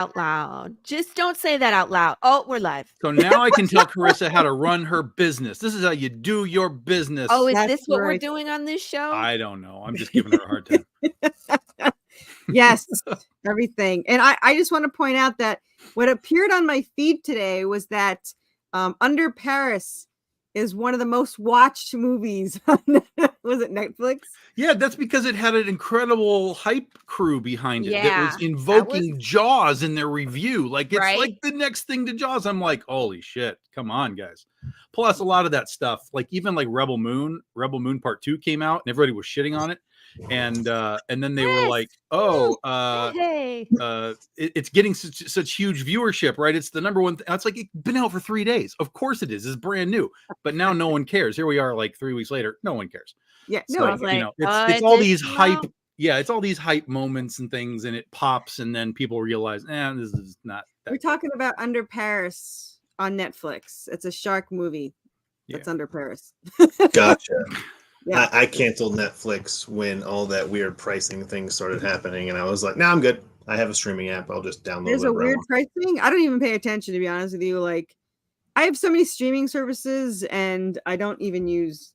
out loud. Just don't say that out loud. Oh, we're live. So now I can tell Carissa how to run her business. This is how you do your business. Oh, is That's this what we're right. doing on this show? I don't know. I'm just giving her a hard time. Yes, everything. And I just want to point out that what appeared on my feed today was that Under Paris is one of the most watched movies on, was it Netflix? Yeah, that's because it had an incredible hype crew behind it that Yeah, was that invoking Jaws in their review. Like, it's Right? like the next thing to Jaws. I'm like, holy shit, come on, guys. Plus, a lot of that stuff, like even like Rebel Moon Part 2 came out and everybody was shitting on it. And then they were Yes. like, oh, Hey. it's getting such huge viewership, right? It's the number one. It's like, it's been out for 3 days. Of course it is. It's brand new. But now no one cares. Here we are like 3 weeks later. No one cares. Yeah, So, no, I was like, it's all these additional- hype. Yeah, it's all these hype moments and things, and it pops, and then people realize, this is not that we're talking about Under Paris on Netflix. It's a shark movie that's Under Paris. Gotcha. Yeah. I canceled Netflix when all that weird pricing things started happening, and I was like, "Nah, I'm good. I have a streaming app. I'll just download." There's a whatever I weird want." pricing. I don't even pay attention, to be honest with you. Like, I have so many streaming services, and I don't even use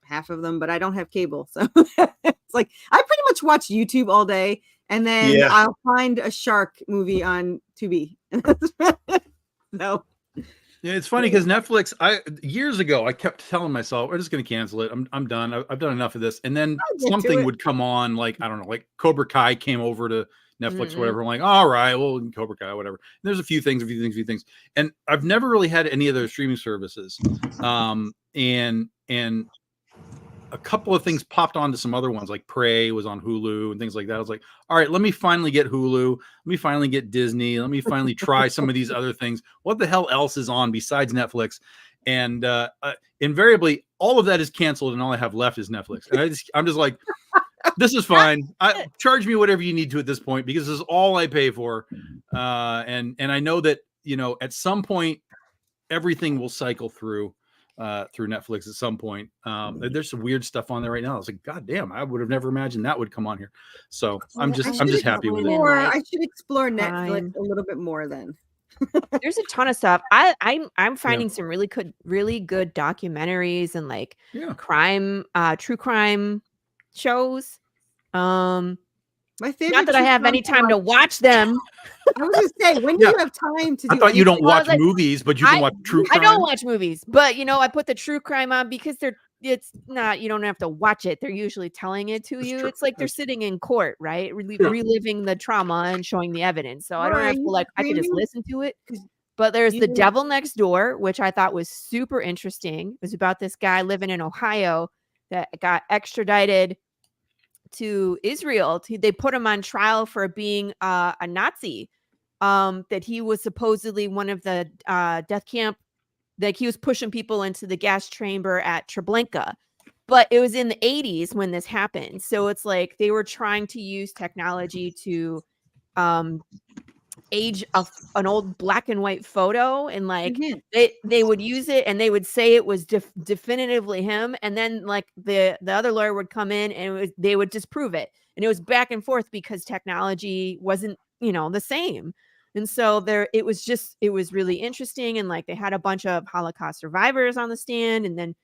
half of them, but I don't have cable. So it's like I pretty much watch YouTube all day, and then Yeah. I'll find a shark movie on Tubi. No. Yeah, it's funny because Netflix, years ago, I kept telling myself, we're just going to cancel it. I'm done. I've done enough of this. And then I'll get to something it. would come on, like, I don't know, like Cobra Kai came over to Netflix Mhm. or whatever. I'm like, all right, well, Cobra Kai, whatever. And there's a few things. And I've never really had any other streaming services. And a couple of things popped onto some other ones, like Prey was on Hulu and things like that. I was like, all right, let me finally get Hulu. Let me finally get Disney. Let me finally try some of these other things. What the hell else is on besides Netflix? And invariably, all of that is canceled, and all I have left is Netflix. And I'm just like, this is fine. Charge me whatever you need to at this point, because this is all I pay for. And I know that, at some point, everything will cycle through Netflix at some point. There's some weird stuff on there right now. I was like, God damn, I would have never imagined that would come on here. So I'm just happy with it. I should explore Fine. Netflix a little bit more then. There's a ton of stuff. I'm finding some really good documentaries and like crime, true crime shows. My favorite. Not that I have any time to watch them. I was gonna say, when do you have time to do I thought you don't anything? watch movies, but you can watch true crime. I don't watch movies, but I put the true crime on because it's not, you don't have to watch it. They're usually telling it to you. true. It's like they're sitting in court, right? Reliving the trauma and showing the evidence. So I don't have to I can just listen to it. But there's The Devil Next Door, which I thought was super interesting. It was about this guy living in Ohio that got extradited to Israel. They put him on trial for being a Nazi. That he was supposedly one of the death camp, like he was pushing people into the gas chamber at Treblinka. But it was in the 80s when this happened. So it's like they were trying to use technology to age an old black and white photo, and like they would use it and they would say it was definitively him, and then like the other lawyer would come in and they would disprove it, and it was back and forth because technology wasn't the same. And so it was really interesting, and like they had a bunch of Holocaust survivors on the stand, and then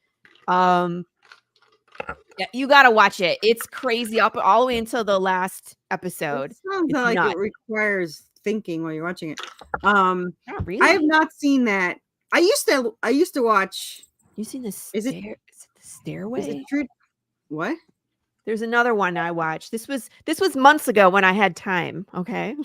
yeah, you gotta watch it. It's crazy up all the way until the last episode. It sounds like nuts. it requires thinking while you're watching it. Not really. I have not seen that. I used to watch. You seen this? Is it the Stairway? Is it true? What? There's another one I watched. This was months ago when I had time. Okay.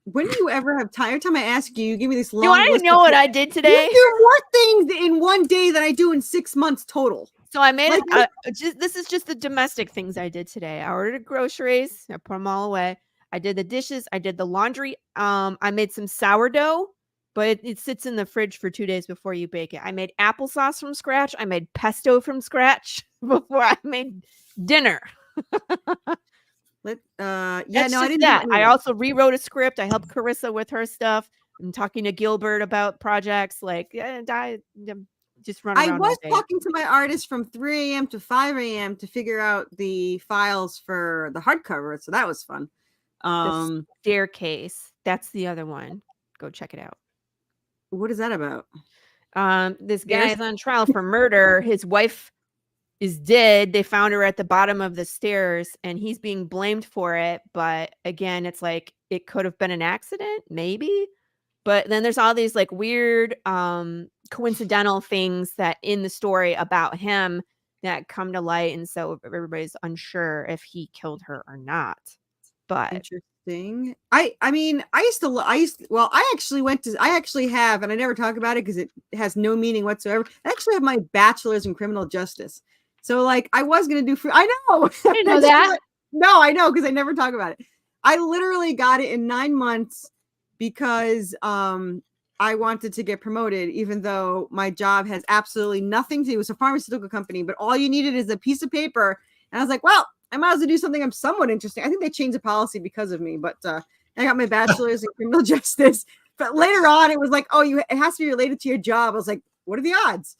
When do you ever have time? Every time I ask you, you give me this long. Do I know what I did today? You do more things in one day than I do in 6 months total. So I made this is just the domestic things I did today. I ordered groceries. I put them all away. I did the dishes. I did the laundry. I made some sourdough, but it sits in the fridge for 2 days before you bake it. I made applesauce from scratch. I made pesto from scratch before I made dinner. I didn't. I also rewrote a script. I helped Carissa with her stuff. I'm talking to Gilbert about projects. Like, just run around. I was talking to my artist from 3 a.m. to 5 a.m. to figure out the files for the hardcover, so that was fun. The staircase. That's the other one. Go check it out. What is that about? This guy is on trial for murder. His wife is dead. They found her at the bottom of the stairs, and he's being blamed for it. But again, it's like it could have been an accident, maybe. But then there's all these like weird coincidental things that in the story about him that come to light, and so everybody's unsure if he killed her or not. But interesting. I actually have, and I never talk about it because it has no meaning whatsoever. I actually have my bachelor's in criminal justice. So like I was gonna do I know. I didn't know that. No, I know because I never talk about it. I literally got it in 9 months because I wanted to get promoted, even though my job has absolutely nothing to do. It was a pharmaceutical company, but all you needed is a piece of paper. And I was like, well, I might as well do something I'm somewhat interesting. I think they changed the policy because of me, but I got my bachelor's in criminal justice. But later on, it was like, oh, it has to be related to your job. I was like, what are the odds?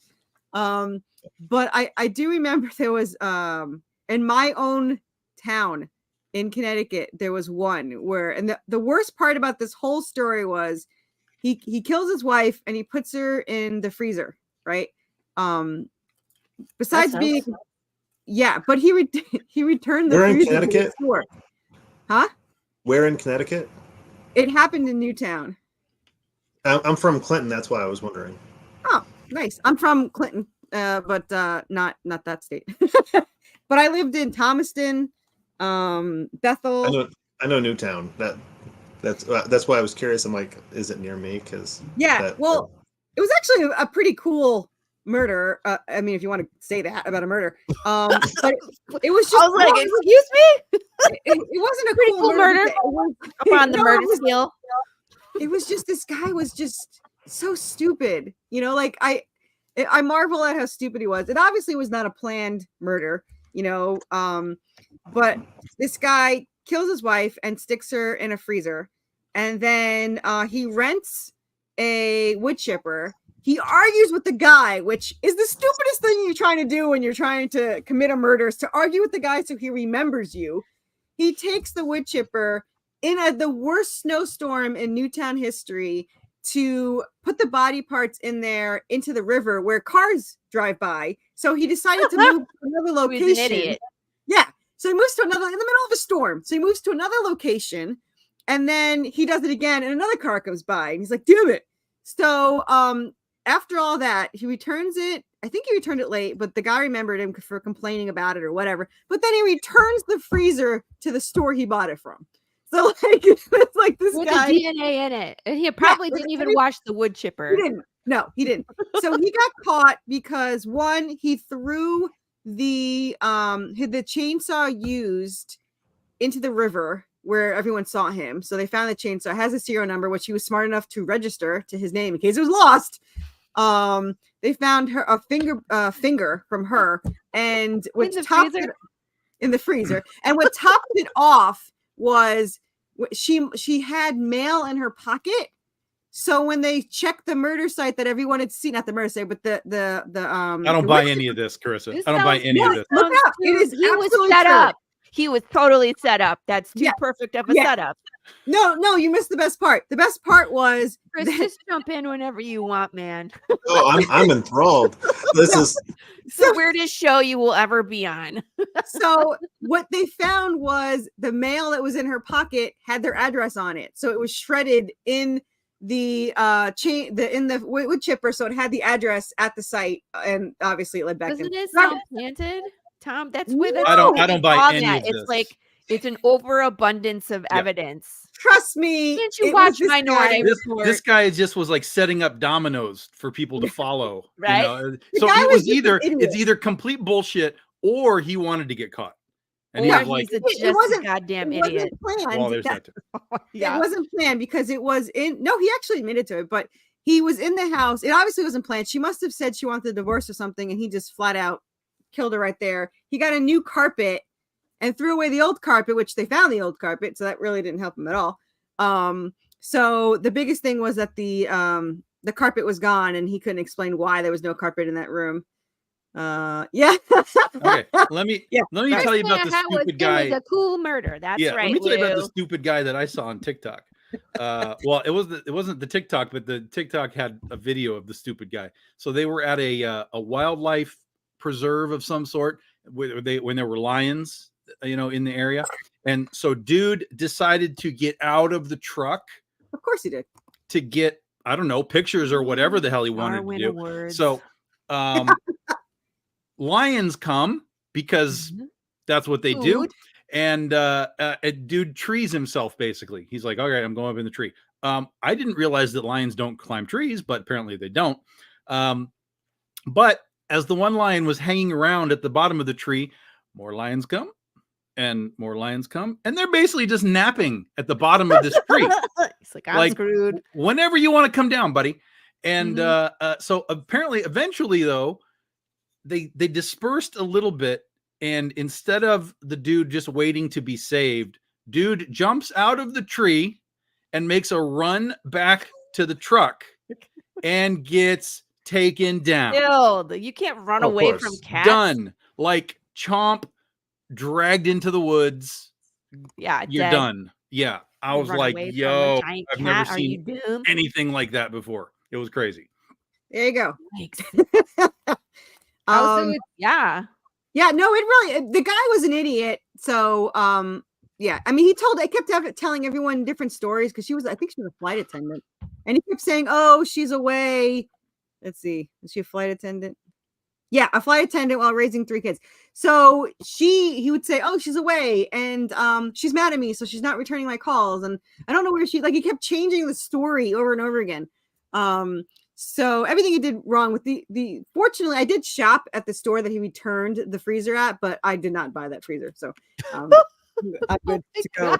But I do remember there was in my own town in Connecticut, there was one where, and the worst part about this whole story was he kills his wife and he puts her in the freezer, right? Besides being, yeah, but he returned the Where in freezer Connecticut? to the store. Huh? Where in Connecticut? It happened in Newtown. I'm from Clinton. That's why I was wondering. Oh, nice. I'm from Clinton, but not that state. But I lived in Thomaston, Bethel. I know Newtown. That's why I was curious. I'm like, is it near me? Because yeah, well, it was actually a pretty cool murder. I mean, if you want to say that about a murder, but it was just. I was like, excuse me. It wasn't a pretty cool murder. Up on the murder scale. It was just this guy was just so stupid. You know, like I marvel at how stupid he was. It obviously was not a planned murder. You know, but this guy kills his wife and sticks her in a freezer, and then he rents a wood chipper. He argues with the guy, which is the stupidest thing you're trying to do when you're trying to commit a murder, is to argue with the guy so he remembers you. He takes the wood chipper in the worst snowstorm in Newtown history to put the body parts in there into the river where cars drive by. So he decided to move to another location. He's an idiot. Yeah. So he moves to another, in the middle of a storm. So he moves to another location, and then he does it again, and another car comes by, and he's like, damn it. So after all that, he returns it. I think he returned it late, but the guy remembered him for complaining about it or whatever. But then he returns the freezer to the store he bought it from. So like it's like this with guy the DNA in it, and he probably didn't even wash the wood chipper. He didn't. No, he didn't. So he got caught because one, he threw the chainsaw used into the river where everyone saw him. So they found the chainsaw. It has a serial number, which he was smart enough to register to his name in case it was lost. They found her a finger from her, and what topped it in the freezer, and what topped it off was she had mail in her pocket. So when they checked the murder site that everyone had seen, not the murder site, but the I don't buy any of this, Carissa. I don't buy any of this. Look up. It is he was set up. He was totally set up. That's too perfect of a setup. No, you missed the best part. The best part was Chris, just jump in whenever you want, man. Oh, I'm enthralled. This is the weirdest show you will ever be on. So what they found was the mail that was in her pocket had their address on it. So it was shredded in the wood chipper, so it had the address at the site, and obviously it led back. Doesn't it sound planted, Tom? That's with I don't buy any of this. It's like it's an overabundance of evidence. Trust me. Can't you watch Minority Report? This guy just was like setting up dominoes for people to follow, right? You know? So it was either complete bullshit or he wanted to get caught. And he's like, it wasn't a goddamn idiot. Planned. Well, It wasn't planned because it was in. No, he actually admitted to it, but he was in the house. It obviously wasn't planned. She must have said she wanted a divorce or something, and he just flat out killed her right there. He got a new carpet and threw away the old carpet, which they found the old carpet, so that really didn't help him at all. So the biggest thing was that the carpet was gone, and he couldn't explain why there was no carpet in that room. Okay, let me tell you about the stupid guy. It was a cool murder. That's right. Let me tell you about the stupid guy that I saw on TikTok. Well, it wasn't the TikTok, but the TikTok had a video of the stupid guy. So they were at a wildlife preserve of some sort when there were lions, in the area. And so dude decided to get out of the truck. Of course he did. To get, I don't know, pictures or whatever the hell he wanted to do. Awards. So lions come because that's what they do. And a dude trees himself, basically. He's like, all right, I'm going up in the tree. I didn't realize that lions don't climb trees, but apparently they don't. But as the one lion was hanging around at the bottom of the tree, more lions come. And more lions come, and they're basically just napping at the bottom of this tree. It's like, I'm screwed. Whenever you want to come down, buddy. And so apparently, eventually, though, they dispersed a little bit, and instead of the dude just waiting to be saved, dude jumps out of the tree and makes a run back to the truck and gets taken down. Killed. You can't run away from cats. Done. Like chomp. Dragged into the woods. Yeah, you're dead. Done. Yeah, I was like, yo, I've never seen anything like that before. It was crazy. There you go. Yeah. Yeah, no, it really, the guy was an idiot. So, yeah, I mean, I kept telling everyone different stories because I think she was a flight attendant. And he kept saying, oh, she's away. Let's see. Is she a flight attendant? Yeah, a flight attendant while raising 3 kids. So he would say, oh, she's away and she's mad at me, so she's not returning my calls. And I don't know where he kept changing the story over and over again. So everything he did wrong with fortunately, I did shop at the store that he returned the freezer at, but I did not buy that freezer. So I'm good to go.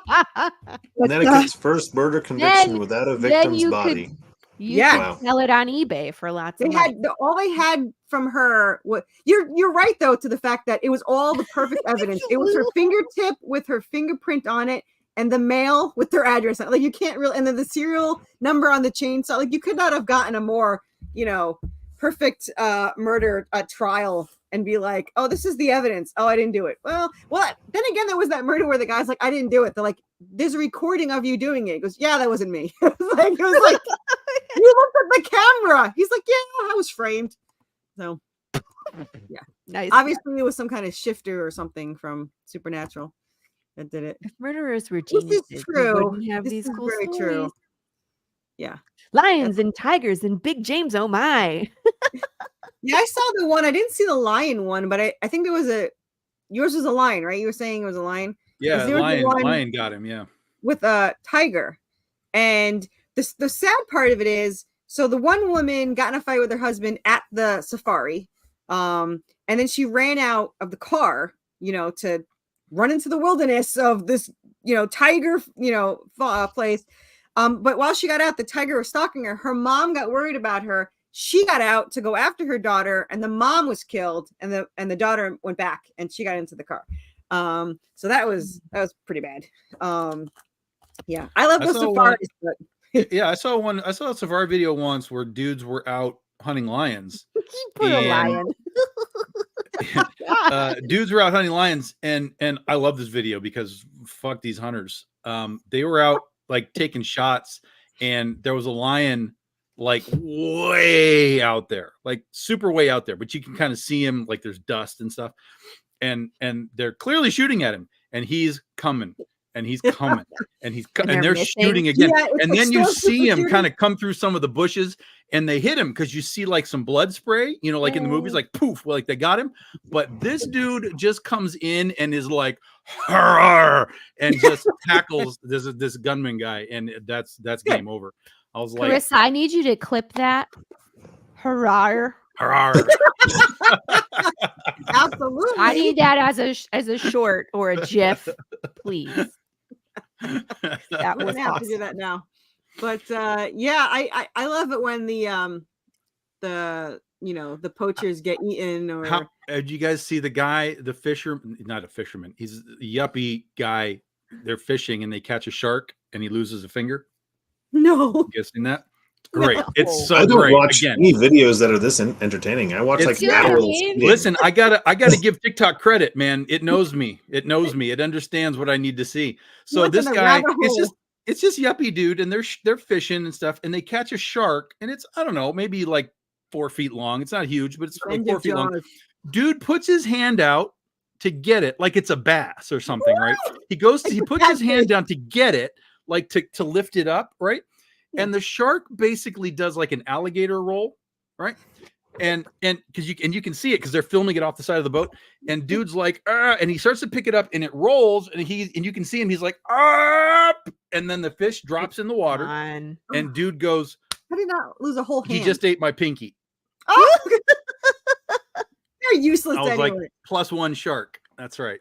Connecticut's first murder conviction without a victim's body. You could sell it on eBay for lots of money. All they had from her was you're right though, to the fact that it was all the perfect evidence. It was her fingertip with her fingerprint on it and the mail with their address. Like you can't really, and then the serial number on the chainsaw. Like you could not have gotten a more, perfect murder trial and be like, oh, this is the evidence. Oh, I didn't do it. Well, then again, there was that murder where the guy's like, I didn't do it. They're like, there's a recording of you doing it. He goes, yeah, that wasn't me. It was like you looked at the camera. He's like, yeah, I was framed. So yeah, nice. Obviously it was some kind of shifter or something from Supernatural that did it. If murderers were geniuses, this is true. These cool very stories. True. Yeah, lions and tigers and Big James. Oh my! Yeah, I saw the one. I didn't see the lion one, but I think there was yours was a lion, right? You were saying it was a lion. Yeah, lion got him. Yeah, with a tiger, and the sad part of it is, so the one woman got in a fight with her husband at the safari, and then she ran out of the car, to run into the wilderness of this, tiger, place. But while she got out, the tiger was stalking her. Her mom got worried about her. She got out to go after her daughter, and the mom was killed, and the daughter went back, and she got into the car. So that was pretty bad. Yeah, I love those safaris. Yeah, I saw a safari video once where dudes were out hunting lions. Put a lion. Dudes were out hunting lions, and I love this video because fuck these hunters. They were out like taking shots, and there was a lion like way out there, like super way out there, but you can kind of see him, like there's dust and stuff, and they're clearly shooting at him, and he's coming. And he's coming, and they're shooting again. Yeah, and then you see him kind of come through some of the bushes, and they hit him because you see like some blood spray, like in the movies, like poof, like they got him. But this dude just comes in and is like, and just tackles this gunman guy, and that's game over. I was like, Chris, I need you to clip that. Hurrah. Absolutely. I need that as a short or a GIF, please. That was have to do that now. But yeah, I love it when the poachers get eaten. Or did you guys see the guy, the fisherman? Not a fisherman. He's a yuppie guy. They're fishing and they catch a shark and he loses a finger. No, you guys seen that? Great. No. It's so I don't great. watch any videos that are this entertaining. I watch like battles. Listen, I gotta give TikTok credit, man. It knows me. It understands what I need to see. So this guy, it's just yuppie dude, and they're fishing and stuff, and they catch a shark, and it's, I don't know, maybe like 4 feet long. It's not huge, but it's like 4 feet long. Dude puts his hand out to get it like it's a bass or something, right? He puts his hand down to get it, like to lift it up, right? Yeah. And the shark basically does like an alligator roll, right? And because you can see it because they're filming it off the side of the boat, and dude's like, and he starts to pick it up, and it rolls, and you can see him, he's like, up, and then the fish drops in the water, and dude goes, how did he not lose a whole hand? He just ate my pinky. Oh, they're useless. I was anyway. like, +1 shark. That's right.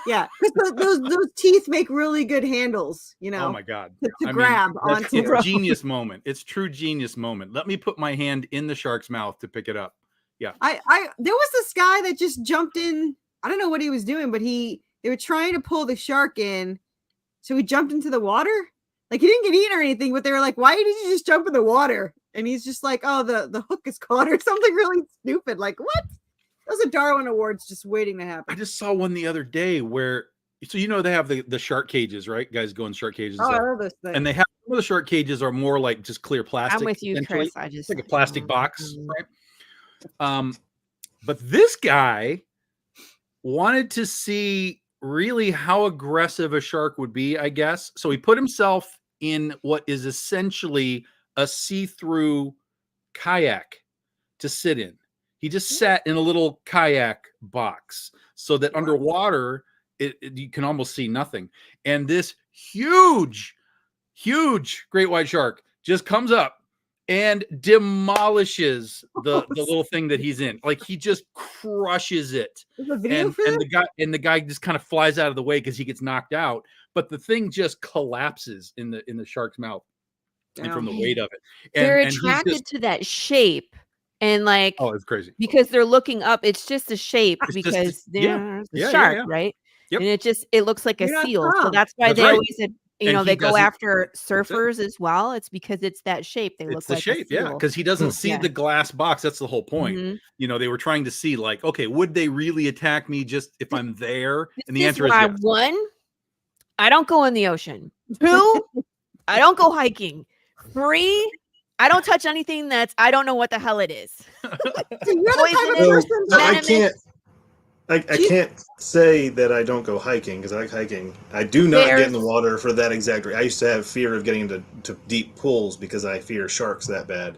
Yeah, because those teeth make really good handles. You know. Oh my god. To grab onto. It's genius moment. It's true genius moment. Let me put my hand in the shark's mouth to pick it up. Yeah. There was this guy that just jumped in. I don't know what he was doing, but they were trying to pull the shark in, so he jumped into the water. Like he didn't get eaten or anything, but they were like, "Why did you just jump in the water?" And he's just like, "Oh, the hook is caught," or something really stupid. Like what? Those are Darwin Awards just waiting to happen. I just saw one the other day where, so they have the shark cages, right? Guys go in shark cages. Oh, I love those things. And they have, some of the shark cages are more like just clear plastic. I'm with you, Chris. I just it's like a plastic box, right? But this guy wanted to see really how aggressive a shark would be, I guess. So he put himself in what is essentially a see-through kayak to sit in. He just sat in a little kayak box so that underwater you can almost see nothing. And this huge great white shark just comes up and demolishes the little thing that he's in. Like he just crushes it. And the guy just kind of flies out of the way because he gets knocked out. But the thing just collapses in the shark's mouth and from the weight of it. They're attracted to that shape. And like, oh, it's crazy because they're looking up. It's just a shape because they're the shark, right? Yep. And it looks like a seal. So that's why they always said, they go after surfers as well. It's because it's that shape. They look like the shape, because he doesn't see the glass box. That's the whole point. Mm-hmm. They were trying to see like, okay, would they really attack me just if I'm there? And the answer is yes. 1, I don't go in the ocean. 2, I don't go hiking. 3, I don't touch anything I don't know what the hell it is. I can't say that I don't go hiking because I like hiking. I do not get in the water for that exact reason. I used to have fear of getting into deep pools because I fear sharks that bad.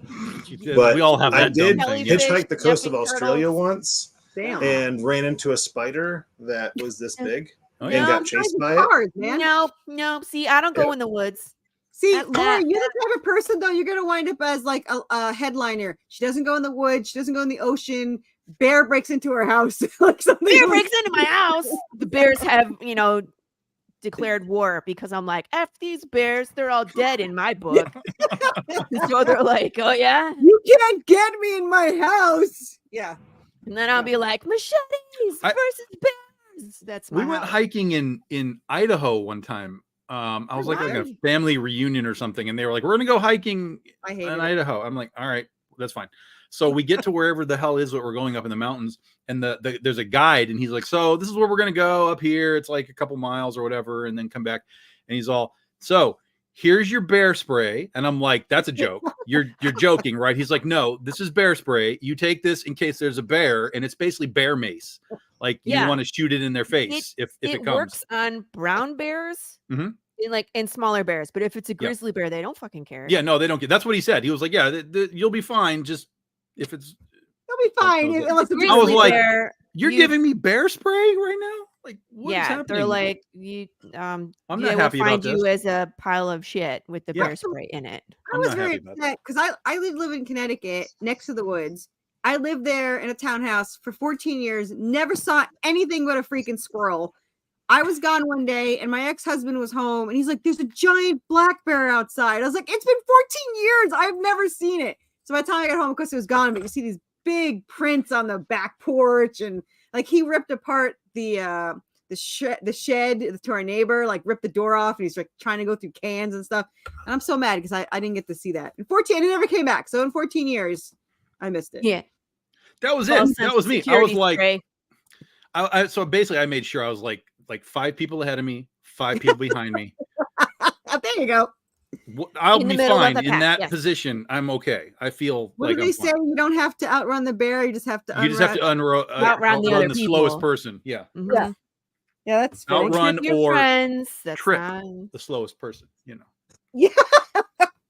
But we all have that. I did hitchhike the coast of Australia once and ran into a spider that was this big and got chased by it. No. See, I don't go in the woods. See, Laura, you're the type of person, though, you're going to wind up as like a headliner. She doesn't go in the woods. She doesn't go in the ocean. Bear breaks into her house. Bear breaks into my house. The bears have, declared war because I'm like, F these bears. They're all dead in my book. So they're like, oh, yeah? You can't get me in my house. Yeah. And then I'll be like, machetes versus bears. That's my We went hiking in Idaho one time. I was like a family reunion or something, and they were like, we're gonna go hiking in Idaho. I'm like, all right, that's fine. So we get to wherever the hell is what we're going up in the mountains, and there's a guide, and he's like, so this is where we're gonna go up here. It's like a couple miles or whatever, and then come back. And he's all, so here's your bear spray. And I'm like, that's a joke. You're joking, right? He's like, no, this is bear spray. You take this in case there's a bear, and it's basically bear mace. Like you want to shoot it in their face if it comes. It works on brown bears. Mm-hmm. In smaller bears, but if it's a grizzly bear, they don't fucking care. Yeah, no, they don't care. That's what he said. He was like, "Yeah, you'll be fine. Just if it's, you'll be fine." I was like, "You're giving me bear spray right now? Like, what is happening?" They're like, "You, I'm not happy we'll about find this. You as a pile of shit with the bear spray in it." I was very upset because I live in Connecticut, next to the woods. I lived there in a townhouse for 14 years. Never saw anything but a freaking squirrel. I was gone one day and my ex-husband was home and he's like, there's a giant black bear outside. I was like, it's been 14 years. I've never seen it. So by the time I got home, of course it was gone, but you see these big prints on the back porch and like he ripped apart the shed to our neighbor, like ripped the door off and he's like trying to go through cans and stuff. And I'm so mad because I didn't get to see that. In 14, and it never came back. So in 14 years, I missed it. Yeah. That was it. That was me. I was like, so basically I made sure I was like 5 people ahead of me, 5 people behind me. There you go. I'll In the be middle of fine the in pack, that yes. position. I'm okay. I feel What like do I'm they say? fine. You don't have to outrun the bear. You just have to. You just have to outrun the outrun other the slowest people. person. Yeah. Mhm. Yeah. Yeah, that's fair. Outrun Trick your or friends. That's trip not... the slowest person. You know. Yeah.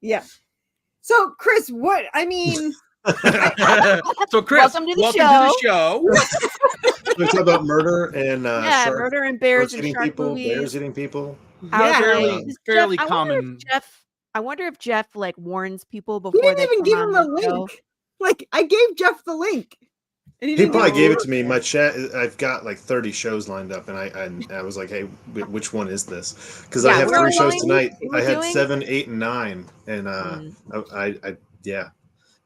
Yeah. So, Chris, what I mean, So, Chris, Welcome to the show. We talk about murder and yeah, shark, murder and bears sharks and eating shark people, movies. bears eating people. I was yeah, like, right. is Fairly Jeff, common. I wonder if Jeff like warns people he before didn't they even come give on him the the show. link. Like, I gave Jeff the link, and He didn't probably give gave it to me. My chat, I've got like 30 shows lined up, and I was like, hey, which one is this? Because I Yeah, have we're 3 shows going- tonight. we're I had doing- 7, 8, and 9, and Mm. yeah.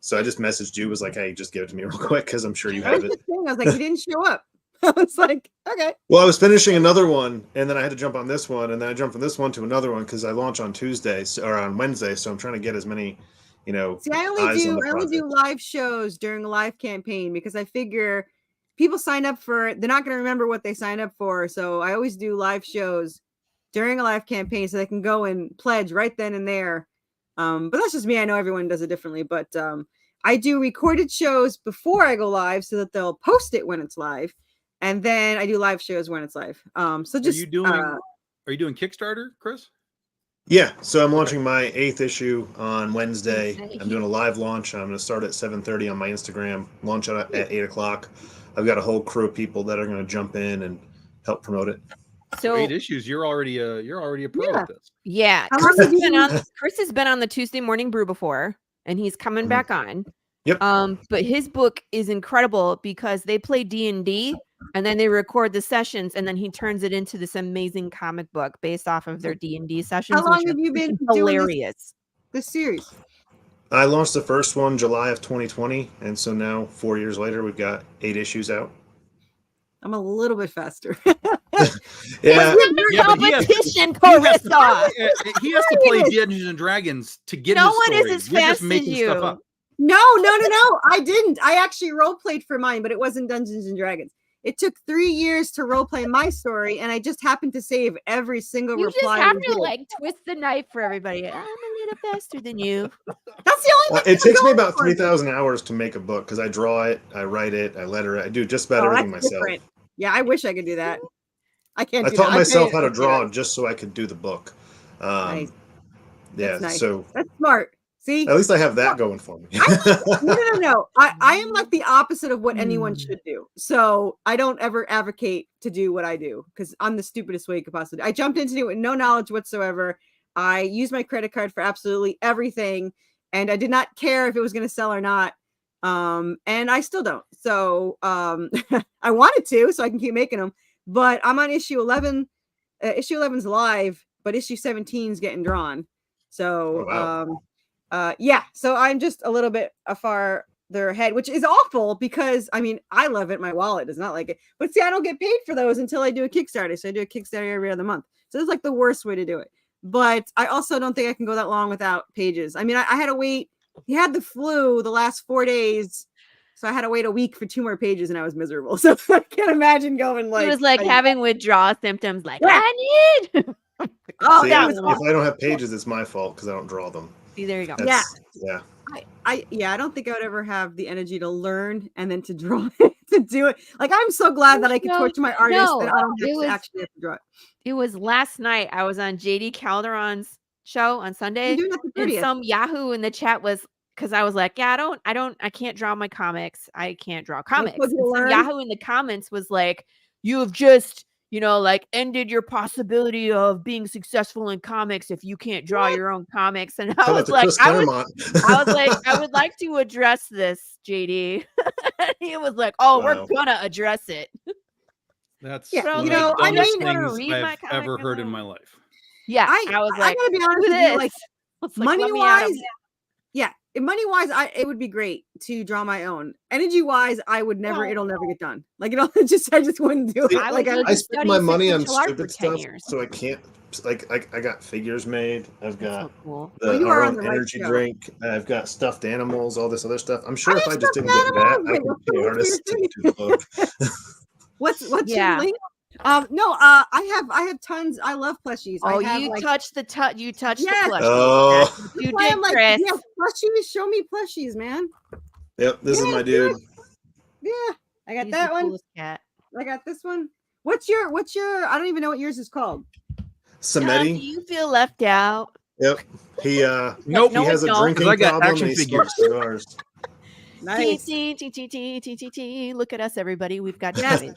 So I just messaged you, was like, hey, just give it to me real quick because I'm sure you That was have the it. thing. I was like, he didn't show up. I was like, okay. Well, I was finishing another one, and then I had to jump on this one, and then I jumped from this one to another one because I launch on Tuesday or on Wednesday. So I'm trying to get as many, See, I eyes only on do the project. live shows during a live campaign because I figure people sign up for they're not going to remember what they signed up for. So I always do live shows during a live campaign so they can go and pledge right then and there. But that's just me. I know everyone does it differently, but I do recorded shows before I go live so that they'll post it when it's live, and then I do live shows when it's live. So just Are you doing Kickstarter, Chris? Yeah, so I'm launching my 8th issue on Wednesday. I'm doing a live launch. I'm going to start at 7:30 on my Instagram. Launch at 8 o'clock. I've got a whole crew of people that are going to jump in and help promote it. So 8 issues. You're already a pro at this. yeah, How Chris long has been on the Tuesday Morning Brew before, and he's coming Mhm. back on. Yep. But his book is incredible because they play D&D and then they record the sessions, and then he turns it into this amazing comic book based off of their D&D sessions. How long which are have you been freaking doing hilarious? this series? I launched the first one July of 2020, and so now 4 years later, we've got 8 issues out. I'm a little bit faster. Yeah, Yeah, but he has- Competition, He has, Carissa. he has to play Dungeons and Dragons to get No his one is story. as You're fast just as making stuff you. up. No. I didn't. I actually role played for mine, but it wasn't Dungeons and Dragons. It took 3 years to role play my story, and I just happened to save every single You just reply. have we to did. like twist the knife for everybody. I'm a little faster than you. That's the only thing it takes me I'm about going for. 3,000 hours to make a book because I draw it, I write it, I letter it, I do just about Oh, everything that's myself. different. Yeah, I wish I could do that. I can't. I do taught that. myself how to can't do draw that. just so I could do the book. Nice. Yeah, That's nice. so That's smart. See, at least I have that going for me. no. I am like the opposite of what anyone Hmm. should do. So I don't ever advocate to do what I do because I'm the stupidest way you could possibly. I jumped into it with no knowledge whatsoever. I used my credit card for absolutely everything, and I did not care if it was going to sell or not. And I still don't. So I wanted to, so I can keep making them. But I'm on issue 11. Issue 11's live, but issue 17 is getting drawn. So Oh, wow. yeah, so I'm just a little bit farther ahead, which is awful because I mean I love it. My wallet does not like it, but see, I don't get paid for those until I do a Kickstarter. So I do a Kickstarter every other month. So it's like the worst way to do it. But I also don't think I can go that long without pages. I mean, I had to wait. He had the flu the last 4 days, so I had to wait a week for 2 more pages, and I was miserable. So I can't imagine going like It was like a- having withdrawal symptoms. Like Yeah. I need. Oh, See, that if was I don't have pages, it's my fault because I don't draw them. See, there you go. That's, yeah. I don't think I would ever have the energy to learn and then to draw to do it. Like I'm so glad that I could No, torture my artist that I don't it have was- to actually have to draw it. It was last night. I was on JD Calderon's show on Sunday, You're doing it the and 30th. some Yahoo in the chat was because I was like, yeah, I can't draw my comics. I can't draw comics. told you to And some learn? Yahoo in the comments was like, you have just, like ended your possibility of being successful in comics if you can't draw your own comics. And I Tell that was to like, Chris I was Claremont. like, I would like to address this, JD. He was like, oh, Wow. we're gonna address it. That's Yeah, one you of know, the I dumbest mean- wanna things read my I've comic ever or heard in not? my life. Yeah, I was I like, gotta be honest do with you, this. like I was like, let money me out of wise, yeah, money wise, it would be great to draw my own. Energy wise, I would never. Well- It'll never get done. Like I just wouldn't do it. See, I Like would I, I just spend study my money on sequential art for stupid 10 stuff, years. so I can't. Like I got figures made. I've That's got so cool. the Well, you are our on own the right energy show. drink. I've got stuffed animals, all this other stuff. I'm sure I if have I just stuffed didn't get that, animals. I Wait, could what's pay the link to artists to your do the book. what's Yeah. your link? No, I have tons. I love plushies. Oh, I have, you like, touched the you touched Yes. the plushie. Oh. That's what you why did, I'm like, Chris. yeah, plushies. Show me plushies, man. Yep, this is my Yes, dude. Yeah, I got He's that the one. coolest cat. I got this one. What's your? I don't even know what yours is called. Tom, do Samedi. you feel left out? Yep. He Nope. he has a don't. drinking 'Cause I got problem action and he figures. smokes cigars. Nice. Look at us, everybody. We've got Yes, toys.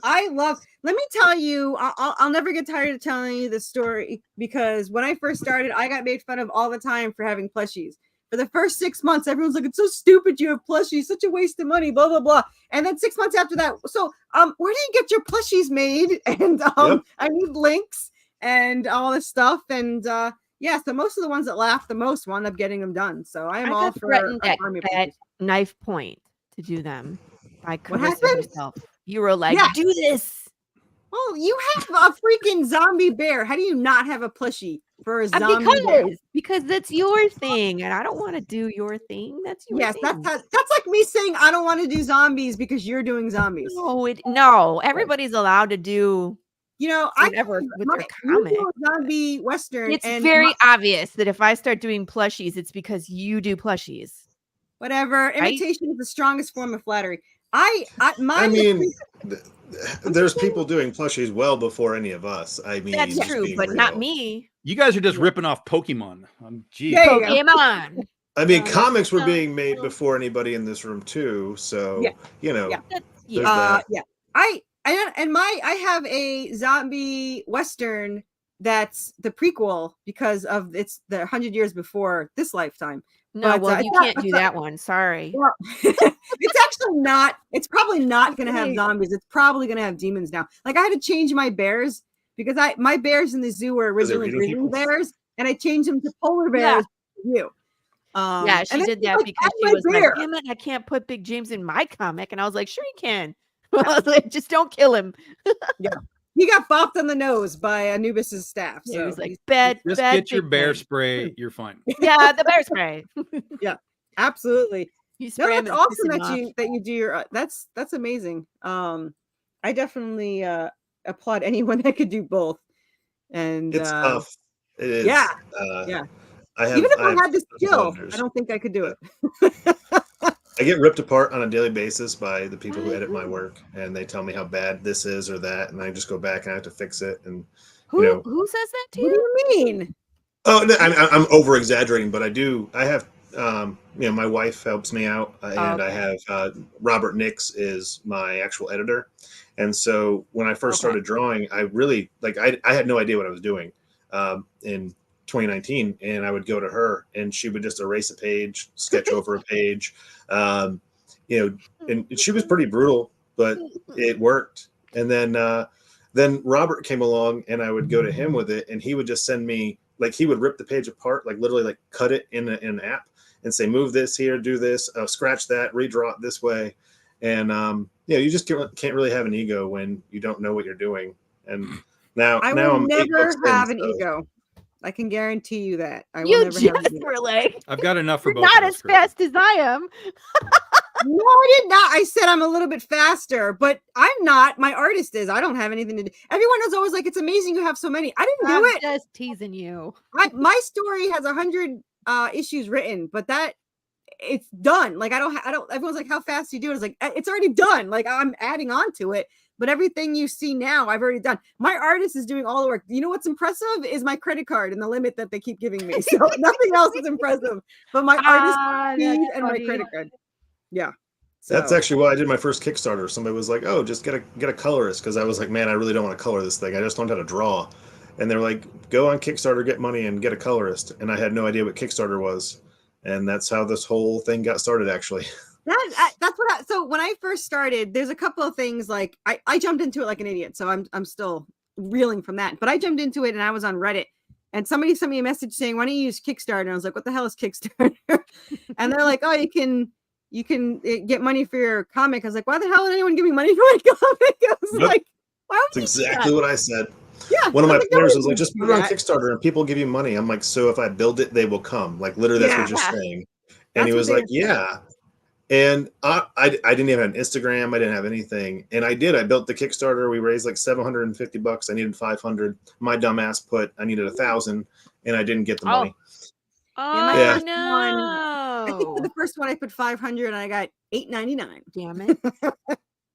I love. Let me tell you, I'll never get tired of telling you this story, because when I first started, I got made fun of all the time for having plushies. For the first 6 months, everyone's like, "It's so stupid you have plushies, such a waste of money, blah blah blah." And then 6 months after that, so where do you get your plushies made? And Yep. I need links and all this stuff. And yeah, so most of the ones that laugh the most wound up getting them done. So I am all got for threatened army at plushies. knife point to do them by What Carissa happened? herself. You were like, Yeah. do this. Oh, you have a freaking zombie bear. How do you not have a plushie for a zombie bear? Because that's your thing, and I don't want to do your thing. That's your Yes, thing. that's like me saying I don't want to do zombies because you're doing zombies. No, everybody's allowed to do You know, whatever with their you comic. do a zombie western. It's and very obvious that if I start doing plushies, it's because you do plushies. whatever. Imitation is the strongest form of flattery. I mean, there's people doing plushies well before any of us. I mean, That's just true, being but not real. me. You guys are just ripping off Pokemon. Geez. There you go. Pokemon. I mean, No, comics were no, being made no. before anybody in this room too. So Yeah. you know, Yeah. there's that. Yeah. I have a zombie western that's the prequel because of it's the 100 years before this lifetime. No, But, well, it's you not- can't do it's not- that one. Sorry. Well, it's actually not. It's probably not going to have zombies. It's probably going to have demons now. Like, I had to change my bears because my bears in the zoo were Because they're originally eating grizzly people? bears, and I changed them to polar Yeah. bears. For you. Yeah, and she then did she's that like, because "That's she my was bear." like, damn it, I can't put Big James in my comic. And I was like, sure you can. I was like, just don't kill him. He got bopped on the nose by Anubis's staff. So So he was like, he's- bad, Just bad get your Big bear James." spray. You're fine. Yeah, the bear spray. absolutely. You No, spray him that's and piss awesome him that off. you do your. That's amazing. I definitely applaud anyone that could do both. And It's tough. It is. yeah, Uh, yeah. I have. Even if I have had the skill, competitors. I don't think I could do it. I get ripped apart on a daily basis by the people who edit my work, and they tell me how bad this is or that, and I just go back and I have to fix it. And Who who says that to What do you? you mean? oh, no, I'm over exaggerating, but I do. I have, my wife helps me out, and I okay. have Robert Nix is my actual editor, and so when I first Okay. started drawing, I really I had no idea what I was doing in 2019, and I would go to her, and she would just erase a page, sketch over a page, and she was pretty brutal, but it worked. And then Robert came along, and I would go to him with it, and he would just send me, like, he would rip the page apart, like literally like cut it in an app and say, move this here, do this, scratch that, redraw it this way. And you just can't really have an ego when you don't know what you're doing. And now I now will I'm 8 never books in, have an so- ego. I can guarantee you that. I will You never have just an ego. were like, I've got enough for you're both. not of as us, Chris. fast as I am. No, I did not. I said I'm a little bit faster, but I'm not. My artist is. I don't have anything to do. Everyone is always like, it's amazing you have so many. I didn't do I'm it. just teasing you. My story has 100 issues written, but it's done. Like I don't. Everyone's like, how fast do you do it? It's like it's already done. Like I'm adding on to it, but everything you see now, I've already done. My artist is doing all the work. You know what's impressive is my credit card and the limit that they keep giving me. So nothing else is impressive, but my artist speed that's and my funny. credit card. Yeah. That's So- actually why I did my first Kickstarter. Somebody was like, "Oh, just get a colorist," because I was like, "Man, I really don't want to color this thing. I just don't know how to draw." And they're like, "Go on Kickstarter, get money, and get a colorist." And I had no idea what Kickstarter was, and that's how this whole thing got started. Actually, that's what. So when I first started, there's a couple of things like I jumped into it like an idiot. So I'm still reeling from that. But I jumped into it and I was on Reddit, and somebody sent me a message saying, "Why don't you use Kickstarter?" And I was like, "What the hell is Kickstarter?" And they're like, "Oh, you can get money for your comic." I was like, "Why the hell would anyone give me money for my comic?" I was Yep. like, "Why would that's you do exactly that?" what I said. Yeah, One of I my was like, players "Nobody was like, would "Just do put it on that." Kickstarter, and people give you money." I'm like, "So if I build it, they will come." Like literally, that's what Yeah. you're saying. And That's he what was they like, had said. "Yeah." And I didn't even have an Instagram. I didn't have anything. And I built the Kickstarter. We raised like $750. I needed 500. My dumbass put I needed 1,000 and I didn't get the money. Oh, Yeah, no. I think for the first one I put 500 and I got $8.99. Damn it.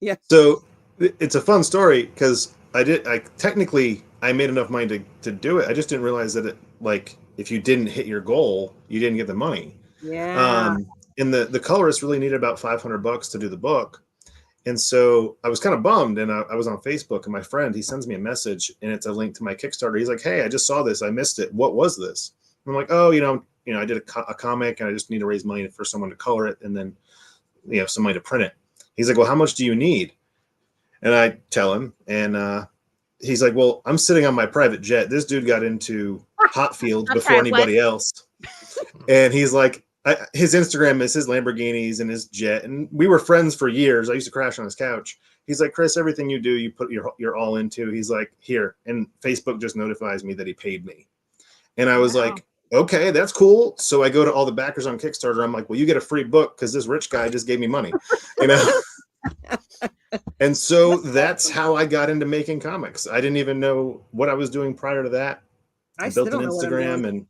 Yeah. So it's a fun story because I technically made enough money to do it. I just didn't realize that if you didn't hit your goal, you didn't get the money. Yeah. And the colorist really needed about $500 to do the book. And so I was kind of bummed, and I was on Facebook, and my friend, he sends me a message, and it's a link to my Kickstarter. He's like, "Hey, I just saw this. I missed it. What was this?" I'm like, "Oh, I did a comic, and I just need to raise money for someone to color it, and then, somebody to print it." He's like, "Well, how much do you need?" And I tell him, and he's like, "Well, I'm sitting on my private jet. This dude got into hot fields before anybody else." And he's like, his Instagram is his Lamborghinis and his jet. And we were friends for years. I used to crash on his couch. He's like, "Chris, everything you do, you put your all into." He's like, "Here." And Facebook just notifies me that he paid me. And I was like, "Okay, that's cool." So I go to all the backers on Kickstarter. I'm like, "Well, you get a free book because this rich guy just gave me money." And so that's how I got into making comics. I didn't even know what I was doing prior to that. I built an Instagram, and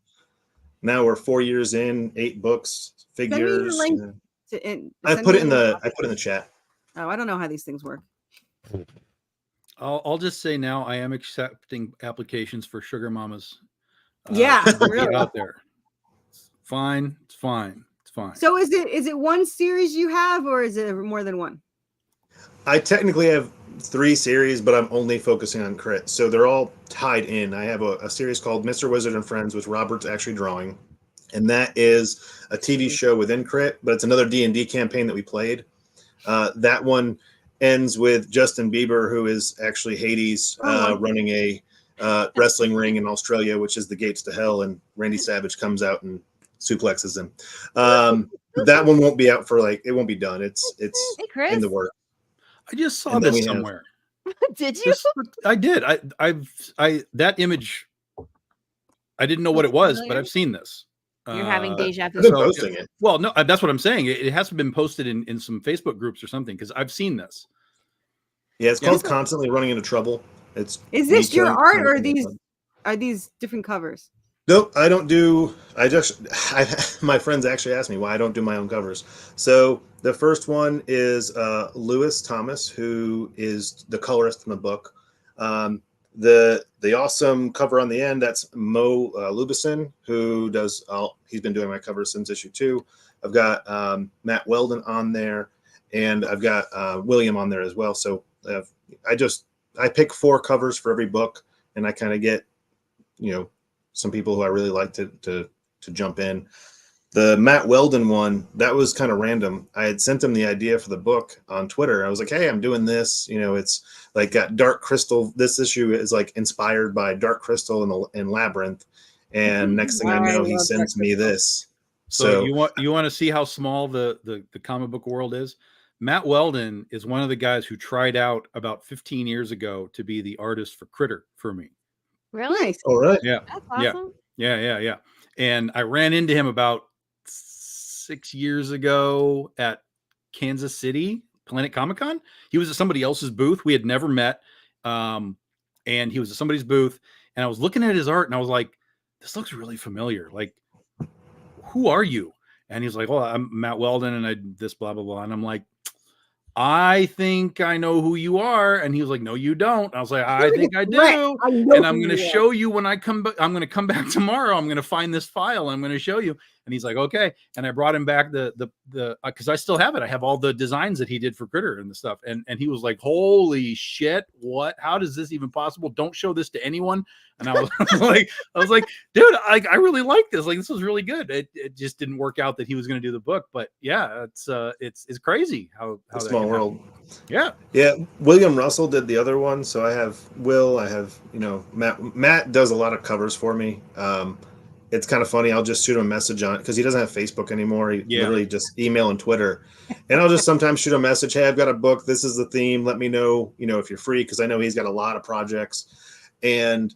now we're 4 years in, 8 books, figures. I put it in the chat. Oh, I don't know how these things work. I'll just say now I am accepting applications for sugar mamas. Yeah, really. Out there. It's fine. So is it one series you have, or is it more than one? I technically have 3 series, but I'm only focusing on Crit. So they're all tied in. I have a series called Mr. Wizard and Friends, which Robert's actually drawing. And that is a TV show within Crit, but it's another D&D campaign that we played. That one ends with Justin Bieber, who is actually Hades, running a wrestling ring in Australia, which is the gates to hell. And Randy Savage comes out and suplexes him. That one won't be out for it won't be done. It's in the work. I just saw this somewhere. Did you? I did. I that image. I didn't know what it was, but I've seen this. You're having deja vu. Posting it. Well, no, that's what I'm saying. It has to have been posted in some Facebook groups or something because I've seen this. Yeah, it's called Constantly Running Into Trouble. Is this your art, or are these different covers? Nope, I don't do. My friends actually asked me why I don't do my own covers. So the first one is Lewis Thomas, who is the colorist in the book. The awesome cover on the end, that's Mo Lubison, who does. He's been doing my covers since issue 2. I've got Matt Weldon on there, and I've got William on there as well. So I pick 4 covers for every book, and I kind of get some people who I really like to jump in. The Matt Weldon one, that was kind of random. I had sent him the idea for the book on Twitter. I was like, "Hey, I'm doing this. It's got Dark Crystal. This issue is inspired by Dark Crystal and Labyrinth." And next thing I know, he sends me this. So you want to see how small the comic book world is? Matt Weldon is one of the guys who tried out about 15 years ago to be the artist for Critter for me. Really? Nice. All right. Yeah. That's awesome. Yeah. And I ran into him about 6 years ago at Kansas City Planet Comic-Con. He was at somebody else's booth. We had never met. And he was at somebody's booth. And I was looking at his art and I was like, "This looks really familiar. Who are you?" And he's like, "Well, I'm Matt Weldon and I this blah, blah, blah." And I'm like, "I think I know who you are." And he was like, "No, you don't." I was like, "I think I do." And I'm going to show you when I come back. I'm going to come back tomorrow. I'm going to find this file. I'm going to show you. And he's like, "Okay." And I brought him back because I still have it. I have all the designs that he did for Critter and the stuff. And he was like, "Holy shit. What? How does this even possible? Don't show this to anyone." And I was like, "Dude, I really like this. This was really good." It just didn't work out that he was going to do the book, but yeah, it's crazy how small world. Yeah. William Russell did the other one. So I have Will. I have Matt does a lot of covers for me. It's kind of funny. I'll just shoot him a message on it because he doesn't have Facebook anymore. He literally just email and Twitter. And I'll just sometimes shoot a message. "Hey, I've got a book. This is the theme. Let me know, if you're free," because I know he's got a lot of projects. And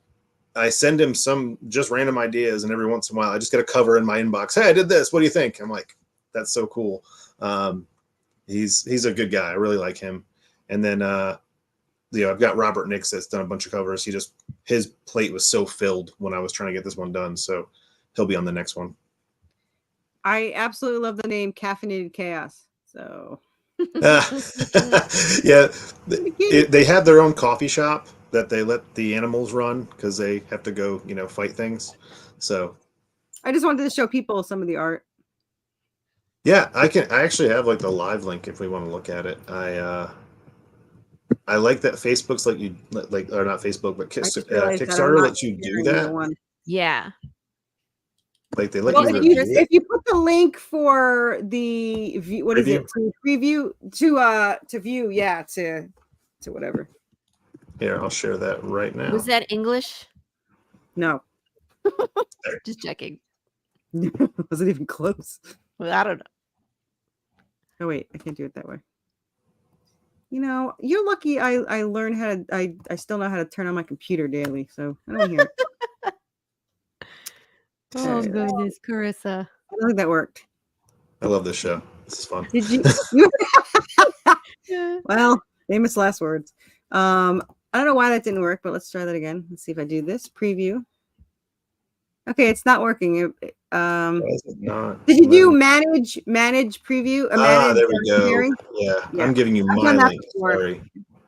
I send him some just random ideas, and every once in a while I just get a cover in my inbox. "Hey, I did this. What do you think?" I'm like, "That's so cool." He's a good guy. I really like him. And then I've got Robert Nix that's done a bunch of covers. His plate was so filled when I was trying to get this one done, so he'll be on the next one. I absolutely love the name Caffeinated Chaos. So yeah, they have their own coffee shop that they let the animals run because they have to go, fight things. So I just wanted to show people some of the art. Yeah, I actually have like the live link if we want to look at it. I like that Facebook's or not Facebook, but Kickstarter lets you do that. Yeah. Like they let you if you put the link for the what is it to preview to view, to whatever. Here, I'll share that right now. Was that English? No. Just checking. Wasn't even close. Well, I don't know. Oh wait, I can't do it that way. You're lucky I learned how to I still know how to turn on my computer daily, so I don't hear it. Oh goodness, Carissa. I don't think that worked. I love this show. This is fun. Did you? Well, famous last words. I don't know why that didn't work, but let's try that again. Let's see if I do this preview. Okay, it's not working. Did you do manage preview? There we go. Yeah, I'm giving you my link. Sorry.